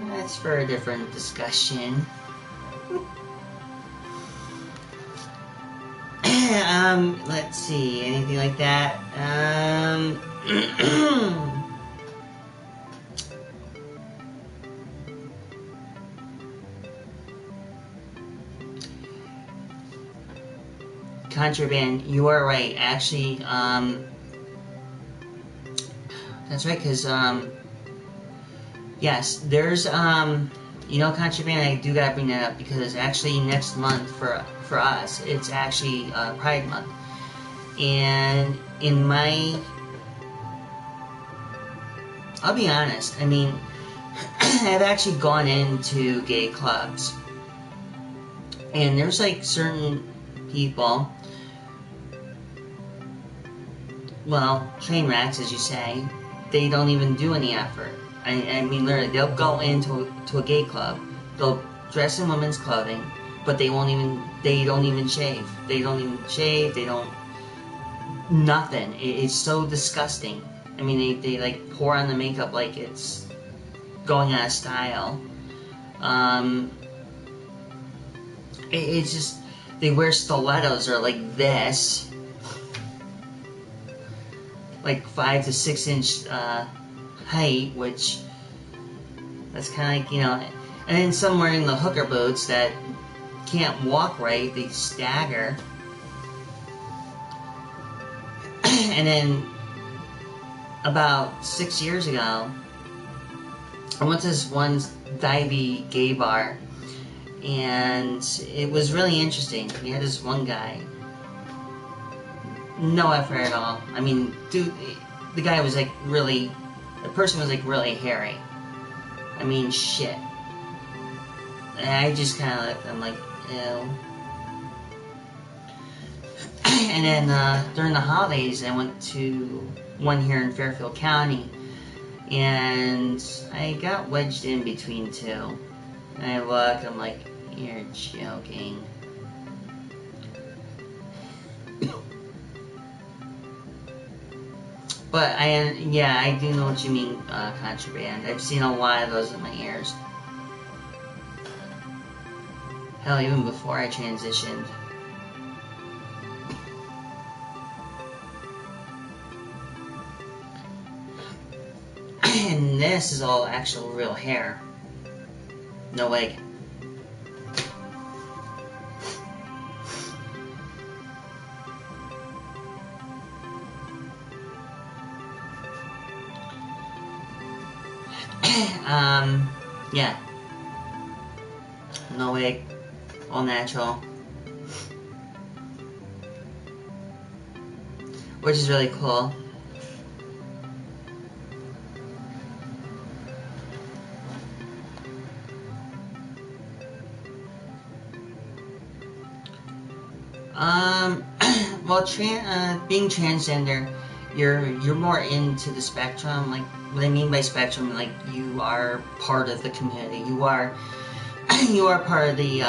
That's for a different discussion. Let's see, anything like that? Contraband, you are right. Actually, that's right, because, yes, there's, contraband, I do gotta bring that up, because actually next month for us, it's actually, Pride Month. And I'll be honest, I mean, I've actually gone into gay clubs, and there's, like, certain people, well, train wrecks, as you say, they don't even do any effort. I mean, literally, they'll go into a gay club, they'll dress in women's clothing, but they don't even shave. They don't, nothing. It's so disgusting. I mean, they like pour on the makeup like it's going out of style. It's just, they wear stilettos or like this, like 5 to 6 inch height, which that's kind of like, and then some wearing the hooker boots that can't walk right, they stagger. And then about 6 years ago, I went to this one divey gay bar, and it was really interesting. We had this one guy, no effort at all. I mean, dude, the guy was like really, the person was like really hairy. I mean, shit. And I just kind of looked, I'm like, ew. And then during the holidays, I went to one here in Fairfield County, and I got wedged in between two. And I looked, I'm like, you're joking. But I do know what you mean, contraband. I've seen a lot of those in my ears. Hell, even before I transitioned. And this is all actual real hair. No wig. Yeah. No wig. All natural. Which is really cool. Well, being transgender, you're more into the spectrum. Like, what I mean by spectrum, like, you are part of the community. You are part of the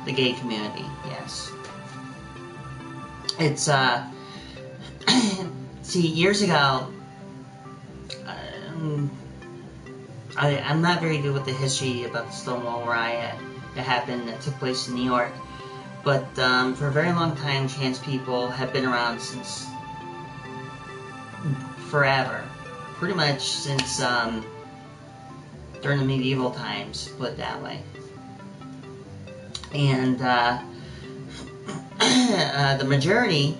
gay community. Yes. It's See, years ago, I'm not very good with the history about the Stonewall riot that took place in New York. But for a very long time, trans people have been around since forever. Pretty much since during the medieval times, put it that way. And the majority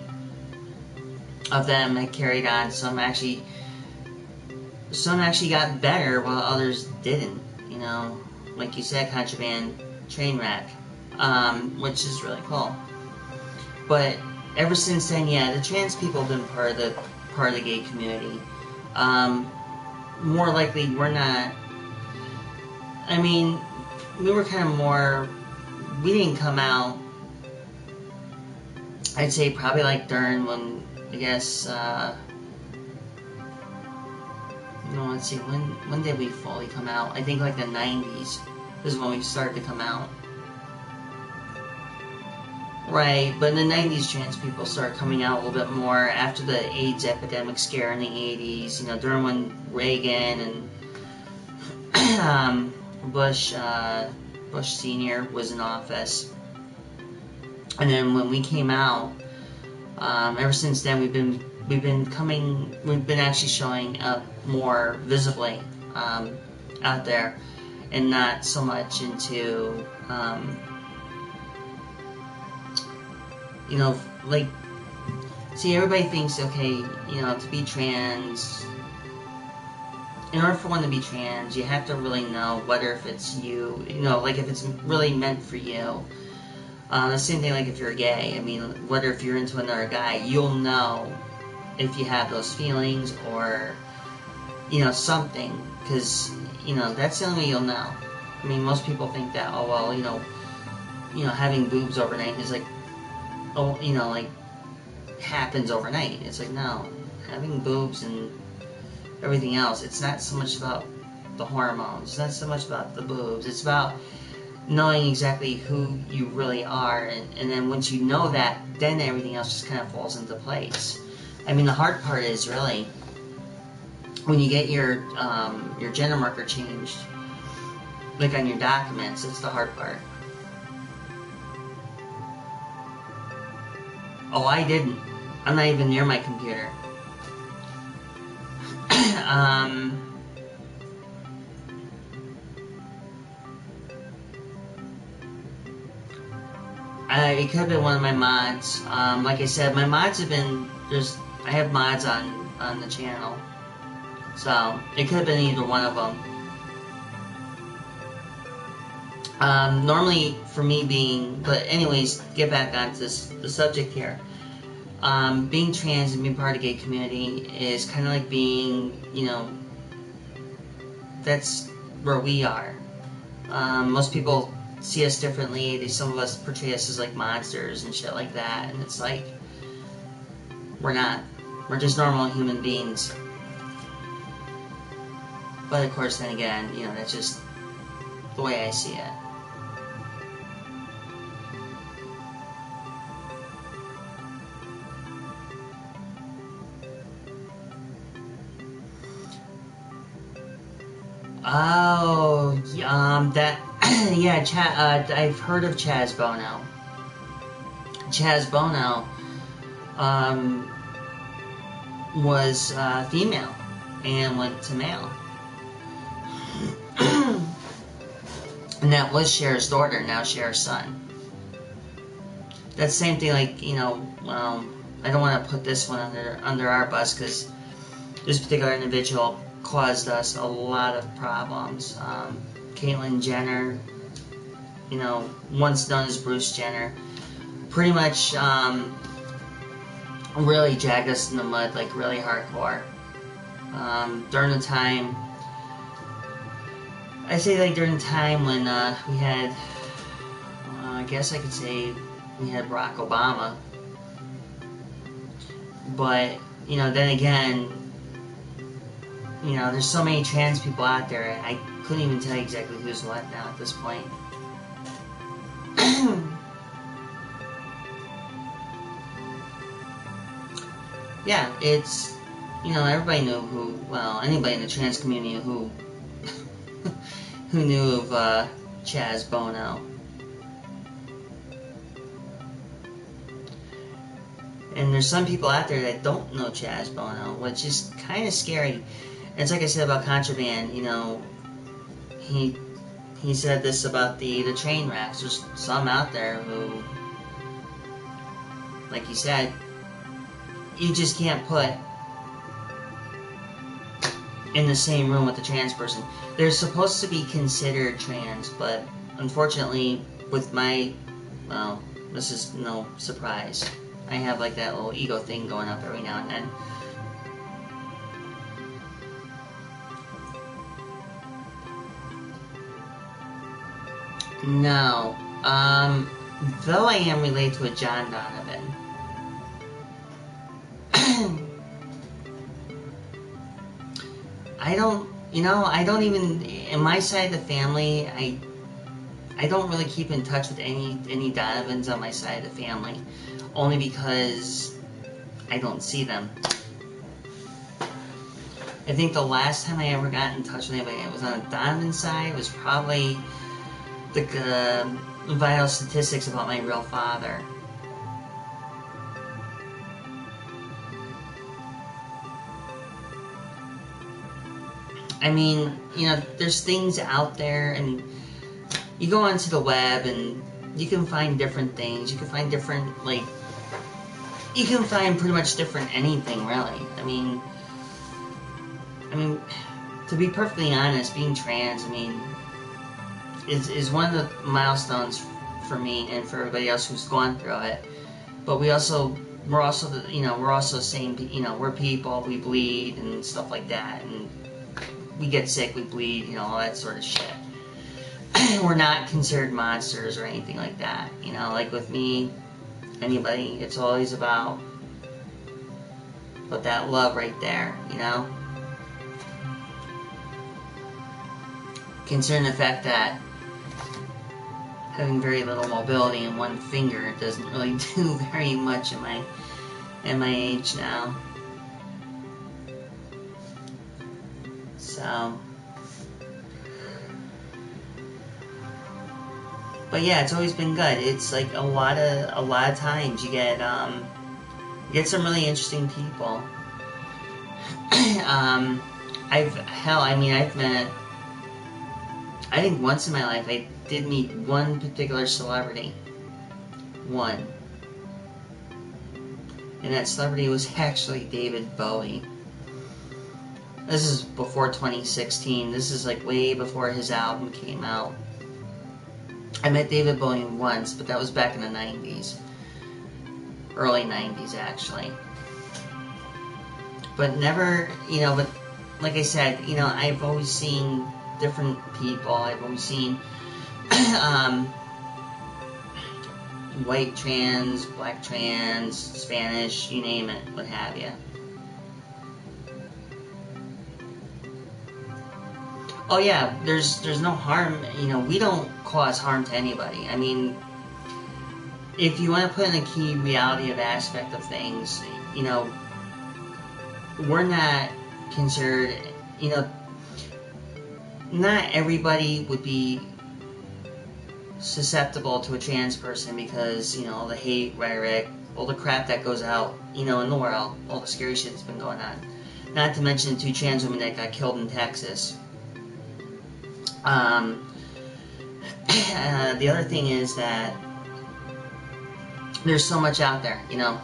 of them had carried on. Some actually got better while others didn't. You know, like you said, Contraband, Trainwreck, which is really cool. But ever since then, yeah, the trans people have been part of the gay community. More likely, we're not. I mean, we were kind of more. We didn't come out. I'd say probably like during when, I guess. Let's see. When did we fully come out? I think like the 90s is when we started to come out. Right, but in the 90s, trans people started coming out a little bit more after the AIDS epidemic scare in the 80s, you know, during when Reagan and Bush Sr. was in office. And then when we came out, ever since then we've been actually showing up more visibly out there, and not so much into you know, like, see, everybody thinks, okay, you know, to be trans, in order for one to be trans, you have to really know whether if it's you know, like if it's really meant for you. The same thing like if you're gay. I mean, whether if you're into another guy, you'll know if you have those feelings or, you know, something, because, you know, that's the only way you'll know. I mean, most people think that, oh, well, you know, having boobs overnight is like, oh, you know, like, happens overnight. It's like, no, having boobs and everything else, it's not so much about the hormones, it's not so much about the boobs, it's about knowing exactly who you really are, and then once you know that, then everything else just kind of falls into place. I mean, the hard part is really when you get your gender marker changed, like on your documents. That's the hard part. Oh, I didn't. I'm not even near my computer. It could have been one of my mods. Like I said, my mods have been I have mods on the channel, so it could have been either one of them. Normally, for me but anyways, get back onto the subject here. Being trans and being part of the gay community is kind of like being, you know, that's where we are. Most people see us differently. Some of us portray us as like monsters and shit like that, and it's like, we're not. We're just normal human beings. But of course, then again, you know, that's just the way I see it. Oh, yeah, I've heard of Chaz Bono. Chaz Bono, was female and went to male. And that was Cher's daughter, now Cher's son. That's the same thing, like, you know, I don't want to put this one under our bus, because this particular individual caused us a lot of problems. Caitlyn Jenner, you know, once known as Bruce Jenner, pretty much really dragged us in the mud, like really hardcore. During the time, I say like during the time when we had, I guess I could say we had Barack Obama. But, you know, then again, you know, there's so many trans people out there, I couldn't even tell you exactly who's what now at this point. Yeah, it's you know, everybody knew who, well, anybody in the trans community who who knew of Chaz Bono. And there's some people out there that don't know Chaz Bono, which is kind of scary. It's like I said about Contraband, you know, he said this about the train wrecks. There's some out there who, like he said, you just can't put in the same room with a trans person. They're supposed to be considered trans, but unfortunately, with my, well, this is no surprise. I have like that little ego thing going up every now and then. No. Though I am related to a John Donovan. I don't even, in my side of the family, I don't really keep in touch with any Donovans on my side of the family. Only because I don't see them. I think the last time I ever got in touch with anybody that was on the Donovan side was probably the vital statistics about my real father. I mean, you know, there's things out there, and you go onto the web and you can find different things. You can find different, like, you can find pretty much different anything, really. I mean, to be perfectly honest, being trans, I mean, is one of the milestones for me and for everybody else who's gone through it. But we're also same, you know, we're people, we bleed and stuff like that, and we get sick, we bleed, you know, all that sort of shit. We're not considered monsters or anything like that, you know, like with me, anybody, it's always about that love right there, you know? Considering the fact that having very little mobility in one finger doesn't really do very much at my age now. So, but yeah, it's always been good. It's like a lot of times you get some really interesting people. I've met, I think once in my life I did meet one particular celebrity. One. And that celebrity was actually David Bowie. This is before 2016. This is like way before his album came out. I met David Bowie once, but that was back in the 90s. Early 90s, actually. But never, you know, but like I said, you know, I've always seen different people. I've always seen white trans, black trans, Spanish, you name it, what have you. Oh yeah, there's no harm, you know, we don't cause harm to anybody. I mean, if you want to put in a key reality of aspect of things, you know, we're not considered, you know, not everybody would be susceptible to a trans person because, you know, all the hate, rhetoric, all the crap that goes out, you know, in the world, all the scary shit that's been going on. Not to mention the 2 trans women that got killed in Texas. The other thing is that there's so much out there, you know.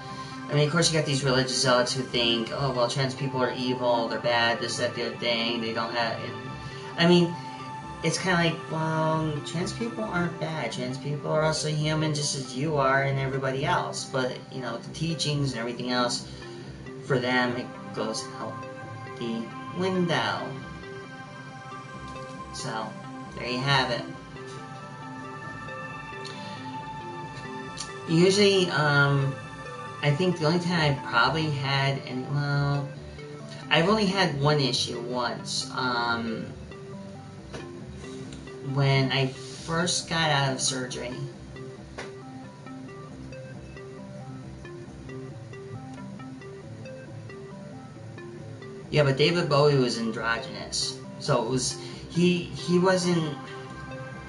I mean, of course, you got these religious zealots who think, oh, well, trans people are evil, they're bad, this, that, the other thing, they don't have... I mean, it's kind of like, well, trans people aren't bad. Trans people are also human just as you are and everybody else. But, you know, the teachings and everything else, for them, it goes out the window. So, there you have it. Usually, I think the only time I probably had, and well, I've only had one issue once. When I first got out of surgery, Yeah, but David Bowie was androgynous, so it was he wasn't.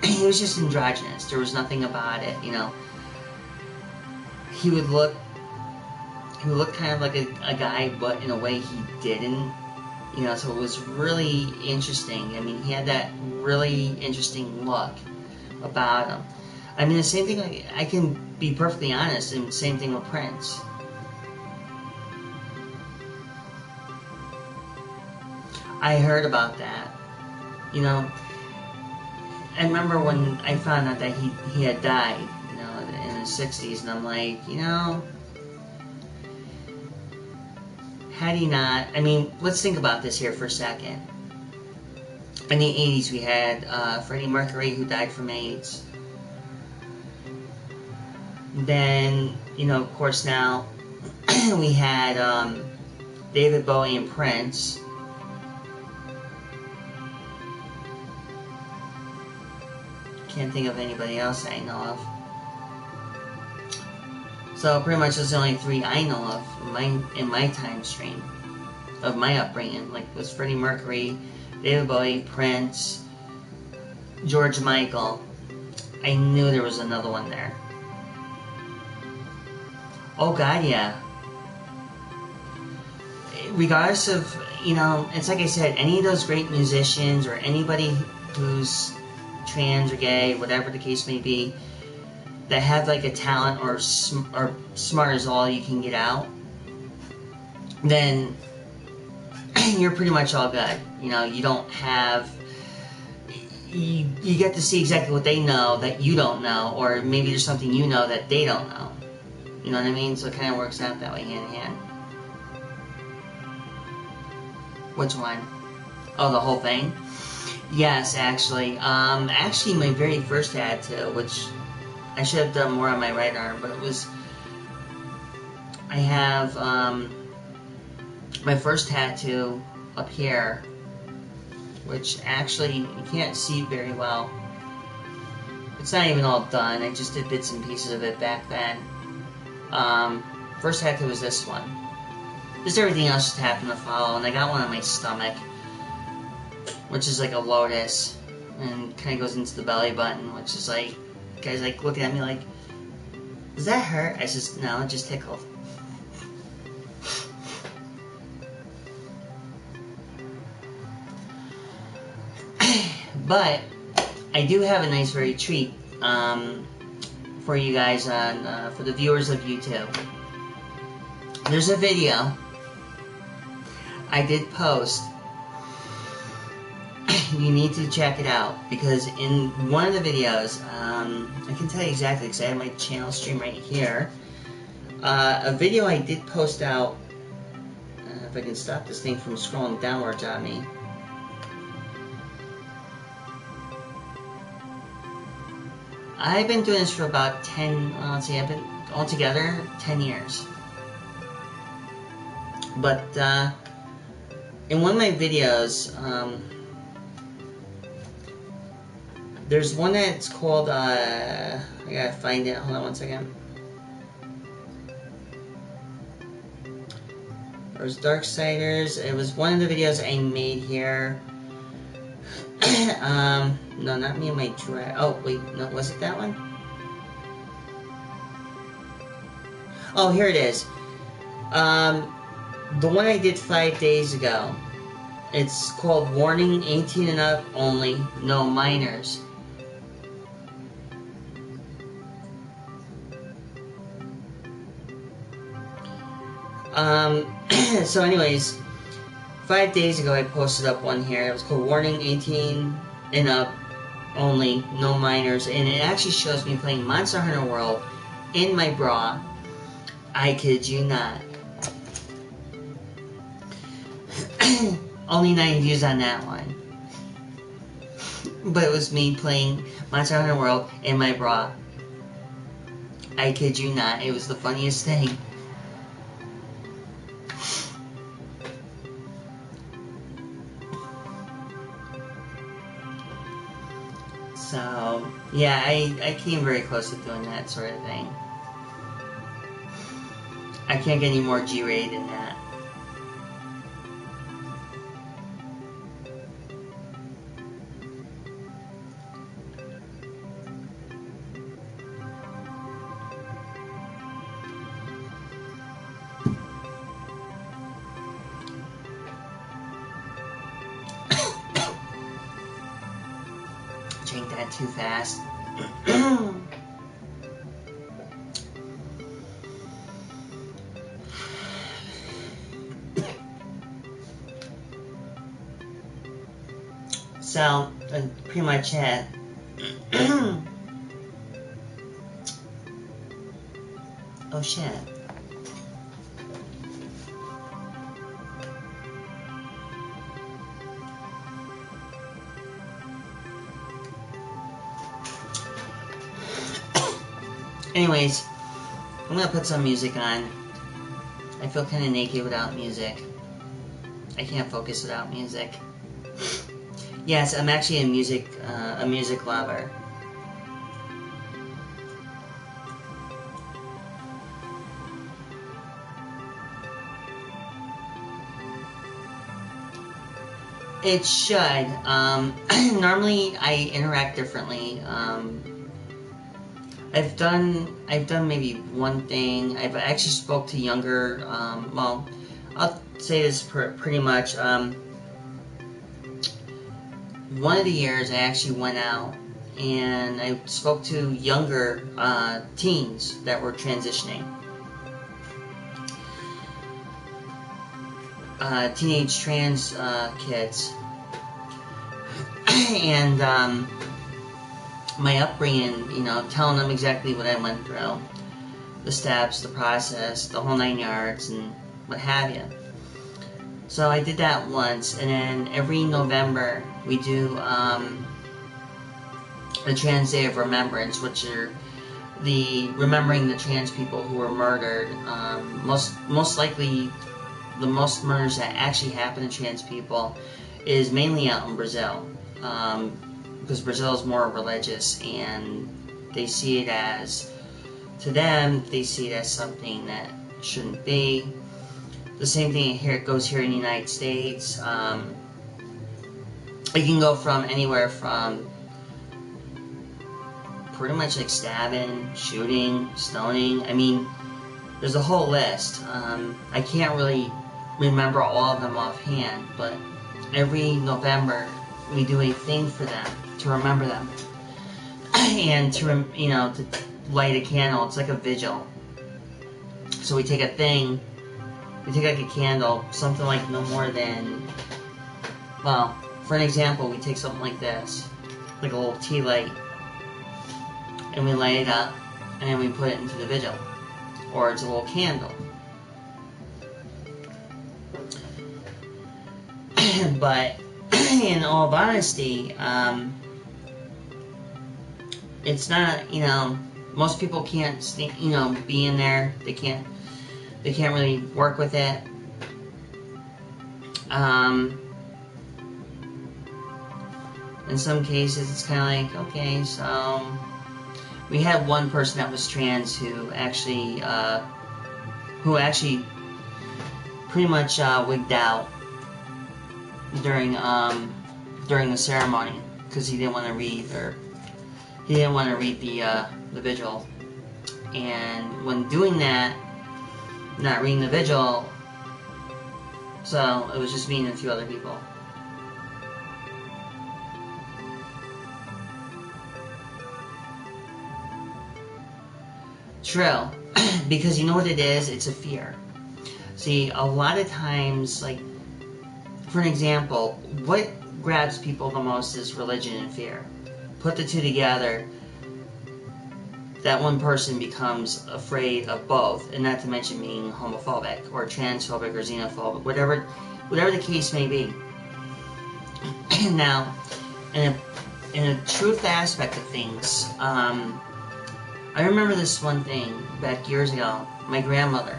He was just androgynous. There was nothing about it, you know. He would look kind of like a guy, but in a way he didn't, you know. So it was really interesting. I mean, he had that really interesting look about him. I mean, the same thing. I can be perfectly honest, and same thing with Prince. I heard about that, you know. I remember when I found out that he had died, you know, in his 60s, and I'm like, you know, had he not, I mean, let's think about this here for a second. In the 80s, we had Freddie Mercury, who died from AIDS. Then, you know, of course, now we had David Bowie and Prince. Can't think of anybody else I know of. So pretty much those are the only three I know of in my time stream of my upbringing. Like, was Freddie Mercury, David Bowie, Prince, George Michael. I knew there was another one there. Oh God, yeah. Regardless of, you know, it's like I said, any of those great musicians or anybody who's trans or gay, whatever the case may be, that have like a talent or smart as all you can get out, then you're pretty much all good. You know, you don't have, you get to see exactly what they know that you don't know, or maybe there's something you know that they don't know. You know what I mean? So it kind of works out that way, hand in hand. Which one? Oh, the whole thing? Yes, actually. Actually, my very first tattoo, which I should have done more on my right arm, but it was, I have my first tattoo up here, which actually you can't see very well. It's not even all done. I just did bits and pieces of it back then. First tattoo was this one. Just everything else just happened to follow, and I got one on my stomach, which is like a lotus, and kind of goes into the belly button, which is like, guys like looking at me like, does that hurt? I says, no, it just tickled. But I do have a nice very treat for you guys on for the viewers of YouTube. There's a video I did post. You need to check it out, because in one of the videos, I can tell you exactly because I have my channel stream right here. A video I did post out, if I can stop this thing from scrolling downwards on me. I've been doing this for about 10, let's see, I've been altogether 10 years. But in one of my videos, there's one that's called, I gotta find it, hold on one second. There's Darksiders, it was one of the videos I made here. No, not me and my drag, oh wait, no, was it that one? Oh, here it is. The one I did 5 days ago. It's called Warning, 18 and up only, no minors. So anyways, 5 days ago I posted up one here. It was called Warning, 18 and up only, no minors, and it actually shows me playing Monster Hunter World in my bra. I kid you not. Only 9 views on that one. But it was me playing Monster Hunter World in my bra. I kid you not. It was the funniest thing. So, yeah, I came very close to doing that sort of thing. I can't get any more G-rated than that. that too fast. So, pretty much it. Oh shit. Anyways, I'm gonna put some music on. I feel kind of naked without music. I can't focus without music. Yes, I'm actually a music lover. It should. Normally I interact differently. I've done maybe one thing. I've actually spoke to younger. Well, I'll say this pretty much. One of the years I actually went out and I spoke to younger teens that were transitioning. Teenage trans kids. And my upbringing, you know, telling them exactly what I went through. The steps, the process, the whole 9 yards, and what have you. So I did that once, and then every November we do the Trans Day of Remembrance, which are the remembering the trans people who were murdered. Most likely, the most murders that actually happen to trans people is mainly out in Brazil, because Brazil is more religious, and they see it as, to them, they see it as something that shouldn't be. The same thing here goes here in the United States. It can go from anywhere from pretty much like stabbing, shooting, stoning. I mean, there's a whole list. I can't really remember all of them offhand, but every November we do a thing for them to remember them, and to to light a candle. It's like a vigil. So we take a thing. We take like a candle, something like no more than, well, for an example, we take something like this, like a little tea light, and we light it up, and then we put it into the vigil, or it's a little candle. But in all honesty, it's not, most people can't, be in there. They can't really work with it. In some cases, it's kind of like, okay, so we had one person that was trans who actually pretty much wigged out during the ceremony because he didn't want to read the vigil, and when doing that, not reading the vigil, so it was just me and a few other people. True, because you know what it is? It's a fear. See, a lot of times, like, for an example, what grabs people the most is religion and fear. Put the two together, that one person becomes afraid of both, and not to mention being homophobic or transphobic or xenophobic, whatever the case may be. Now, in a truth aspect of things, I remember this one thing back years ago. My grandmother.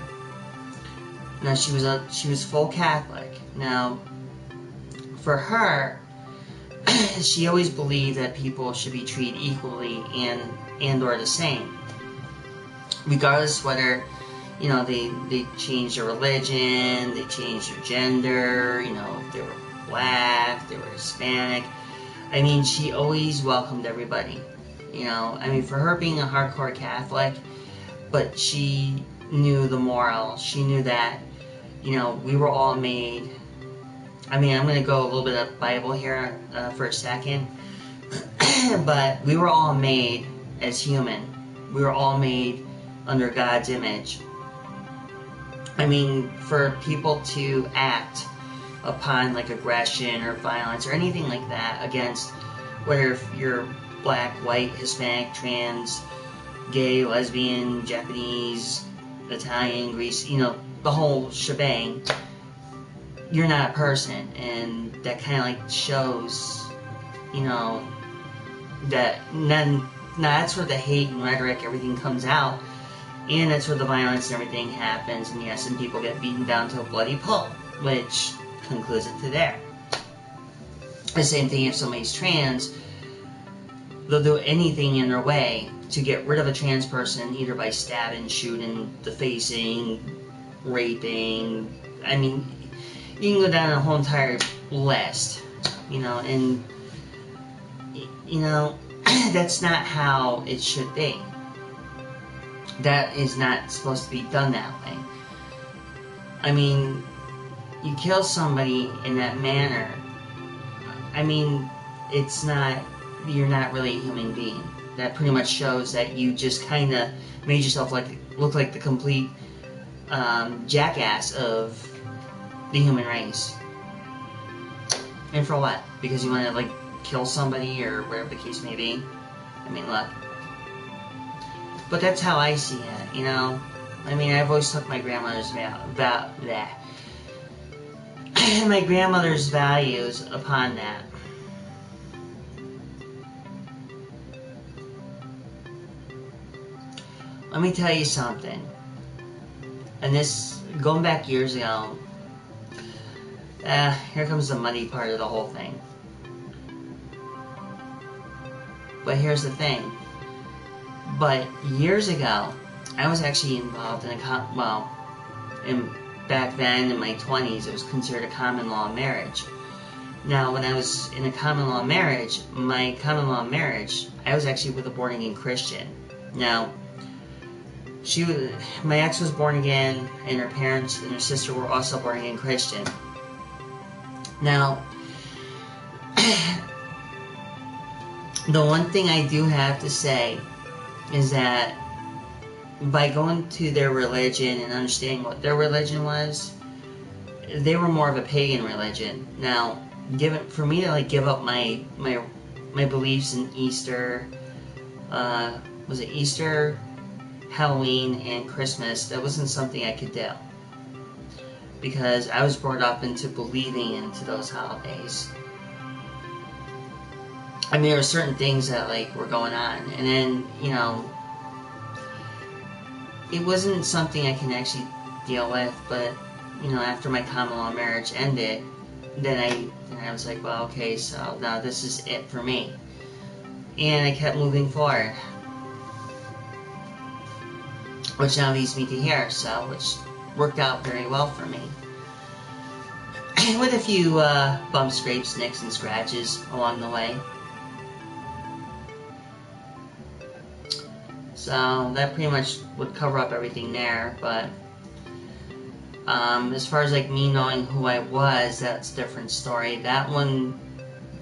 Now she was full Catholic. Now, for her, she always believed that people should be treated equally and or the same, regardless whether they changed their religion, they changed their gender, if they were black, if they were Hispanic. I mean, she always welcomed everybody. For her being a hardcore Catholic, but she knew the moral. She knew that, we were all made. I'm going to go a little bit of Bible here for a second. But we were all made as human. We were all made under God's image. I mean, for people to act upon like aggression or violence or anything like that against, whether you're black, white, Hispanic, trans, gay, lesbian, Japanese, Italian, Greece, the whole shebang, you're not a person. And that kind of like shows, that that's where the hate and rhetoric, everything comes out. And that's where the violence and everything happens. And yes, and people get beaten down to a bloody pulp, which concludes it to there. The same thing if somebody's trans, they'll do anything in their way to get rid of a trans person, either by stabbing, shooting, defacing, raping. I mean, you can go down a whole entire list, and, that's not how it should be. That is not supposed to be done that way. I mean, you kill somebody in that manner, I mean, you're not really a human being. That pretty much shows that you just kind of made yourself look like the complete jackass of the human race. And for what? Because you want to kill somebody or whatever the case may be? I mean, look. But that's how I see it, I mean, I've always took my grandmother's my grandmother's values upon that. Let me tell you something. And this, going back years ago, here comes the muddy part of the whole thing. But here's the thing. But years ago, I was actually involved in back then in my 20s, it was considered a common law marriage. Now, when I was in a common law marriage, I was actually with a born again Christian. Now, my ex was born again, and her parents and her sister were also born again Christian. Now, the one thing I do have to say is that by going to their religion and understanding what their religion was, they were more of a pagan religion. Now, for me to give up my beliefs in Easter, was it Easter, Halloween, and Christmas, that wasn't something I could do. Because I was brought up into believing into those holidays. I mean, there were certain things that were going on, and then it wasn't something I can actually deal with. But after my common law marriage ended, then I was like, well, okay, so now this is it for me, and I kept moving forward, which now leads me to here. So, which worked out very well for me, with a few bumps, scrapes, nicks, and scratches along the way. So that pretty much would cover up everything there. But as far as me knowing who I was, that's a different story. That one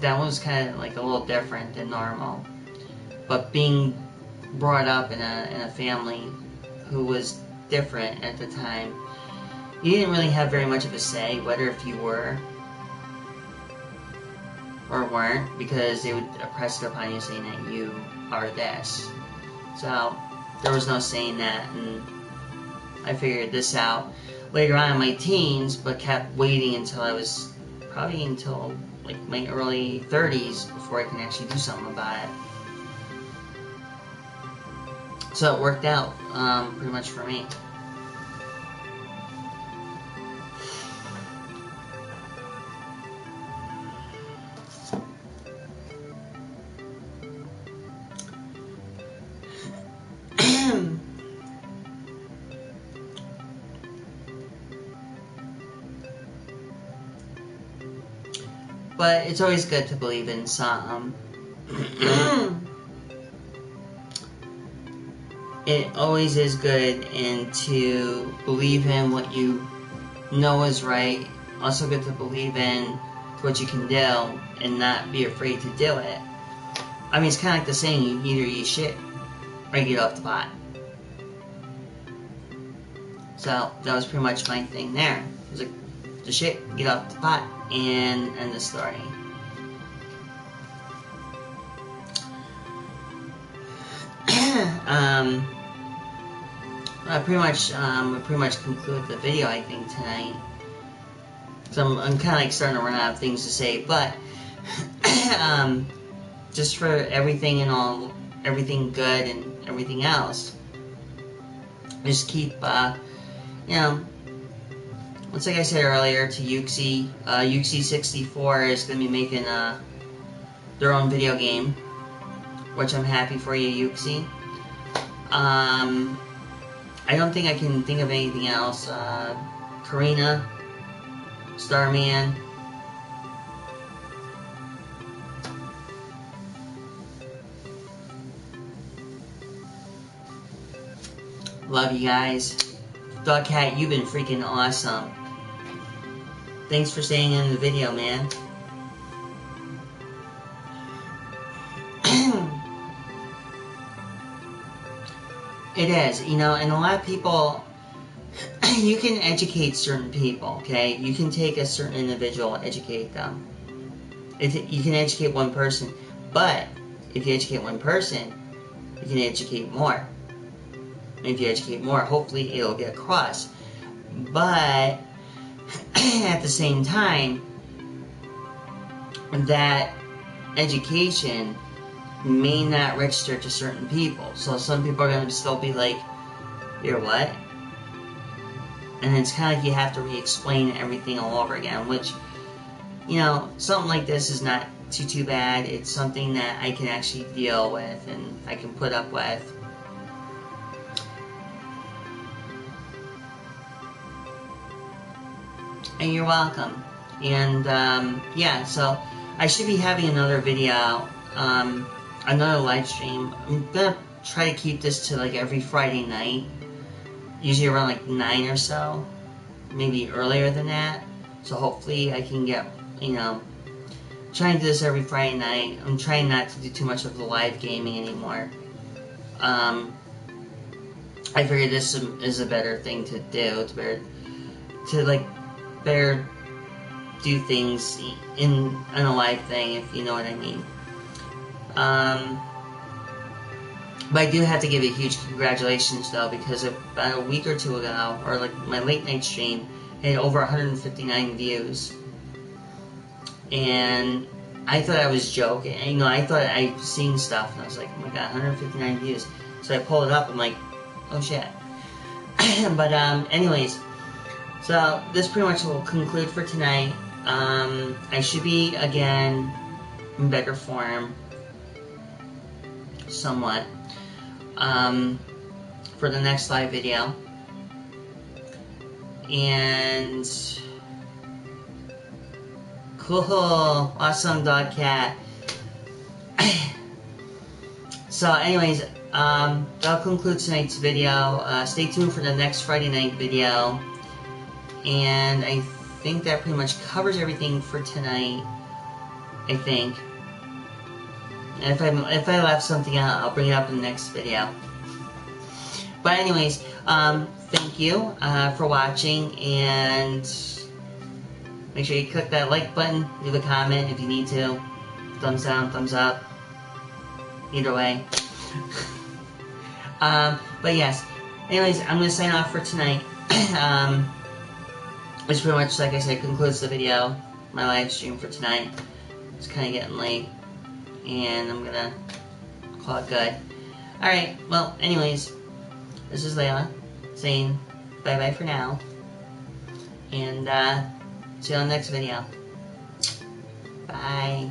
was kind of a little different than normal. But being brought up in a family who was different at the time, you didn't really have very much of a say whether if you were or weren't, because they would impress it upon you saying that you are this. So there was no saying that, and I figured this out later on in my teens, but kept waiting until I was probably until my early 30s before I can actually do something about it. So it worked out pretty much for me. But it's always good to believe in something. It always is good, and to believe in what you know is right. Also good to believe in what you can do and not be afraid to do it. I mean, it's kind of like the saying, you either eat shit or you get off the pot. So that was pretty much my thing there. It was like, the shit, get off the pot, and end the story. I pretty much conclude the video, I think, tonight. So I'm kind of like starting to run out of things to say, but just for everything and all, everything good and everything else, just keep, you know, it's like I said earlier to Yuxi, Yuxi64 is going to be making their own video game, which I'm happy for you, Yuxi. I don't think I can think of anything else. Karina, Starman. Love you guys. Dogcat, you've been freaking awesome. Thanks for staying in the video, man. It is, you know, and a lot of people, you can educate certain people, okay? You can take a certain individual and educate them. You can educate one person, but if you educate one person, you can educate more. And if you educate more, hopefully it'll get across. But at the same time, that education may not register to certain people. So some people are going to still be like, you're what? And it's kind of like you have to re-explain everything all over again, which, you know, something like this is not too bad. It's something that I can actually deal with and I can put up with. And you're welcome. And yeah, so I should be having another video, another live stream. I'm gonna try to keep this to like every Friday night, usually around like 9 or so, maybe earlier than that. So hopefully I can get, you know, trying to do this every Friday night. I'm trying not to do too much of the live gaming anymore. I figured this is a better thing to do. It's better to like better do things in a live thing, if you know what I mean. But I do have to give a huge congratulations though, because about a week or two ago, or like my late night stream, had over 159 views. And I thought I was joking. You know, I thought I'd seen stuff, and I was like, oh my god, 159 views. So I pulled it up, I'm like, oh shit. But anyways, so this pretty much will conclude for tonight. I should be again in better form, somewhat, for the next live video. And cool, awesome, Dogcat. So anyways, that'll conclude tonight's video. Stay tuned for the next Friday night video. And I think that pretty much covers everything for tonight, I think. And if I left something out, I'll bring it up in the next video. But anyways, thank you for watching, and make sure you click that like button, leave a comment if you need to, thumbs down, thumbs up, either way. But yes, anyways, I'm going to sign off for tonight. Which pretty much, like I said, concludes the video, my live stream for tonight. It's kind of getting late, and I'm gonna call it good. Alright, well, anyways, this is Layla saying bye-bye for now, and see you on the next video. Bye.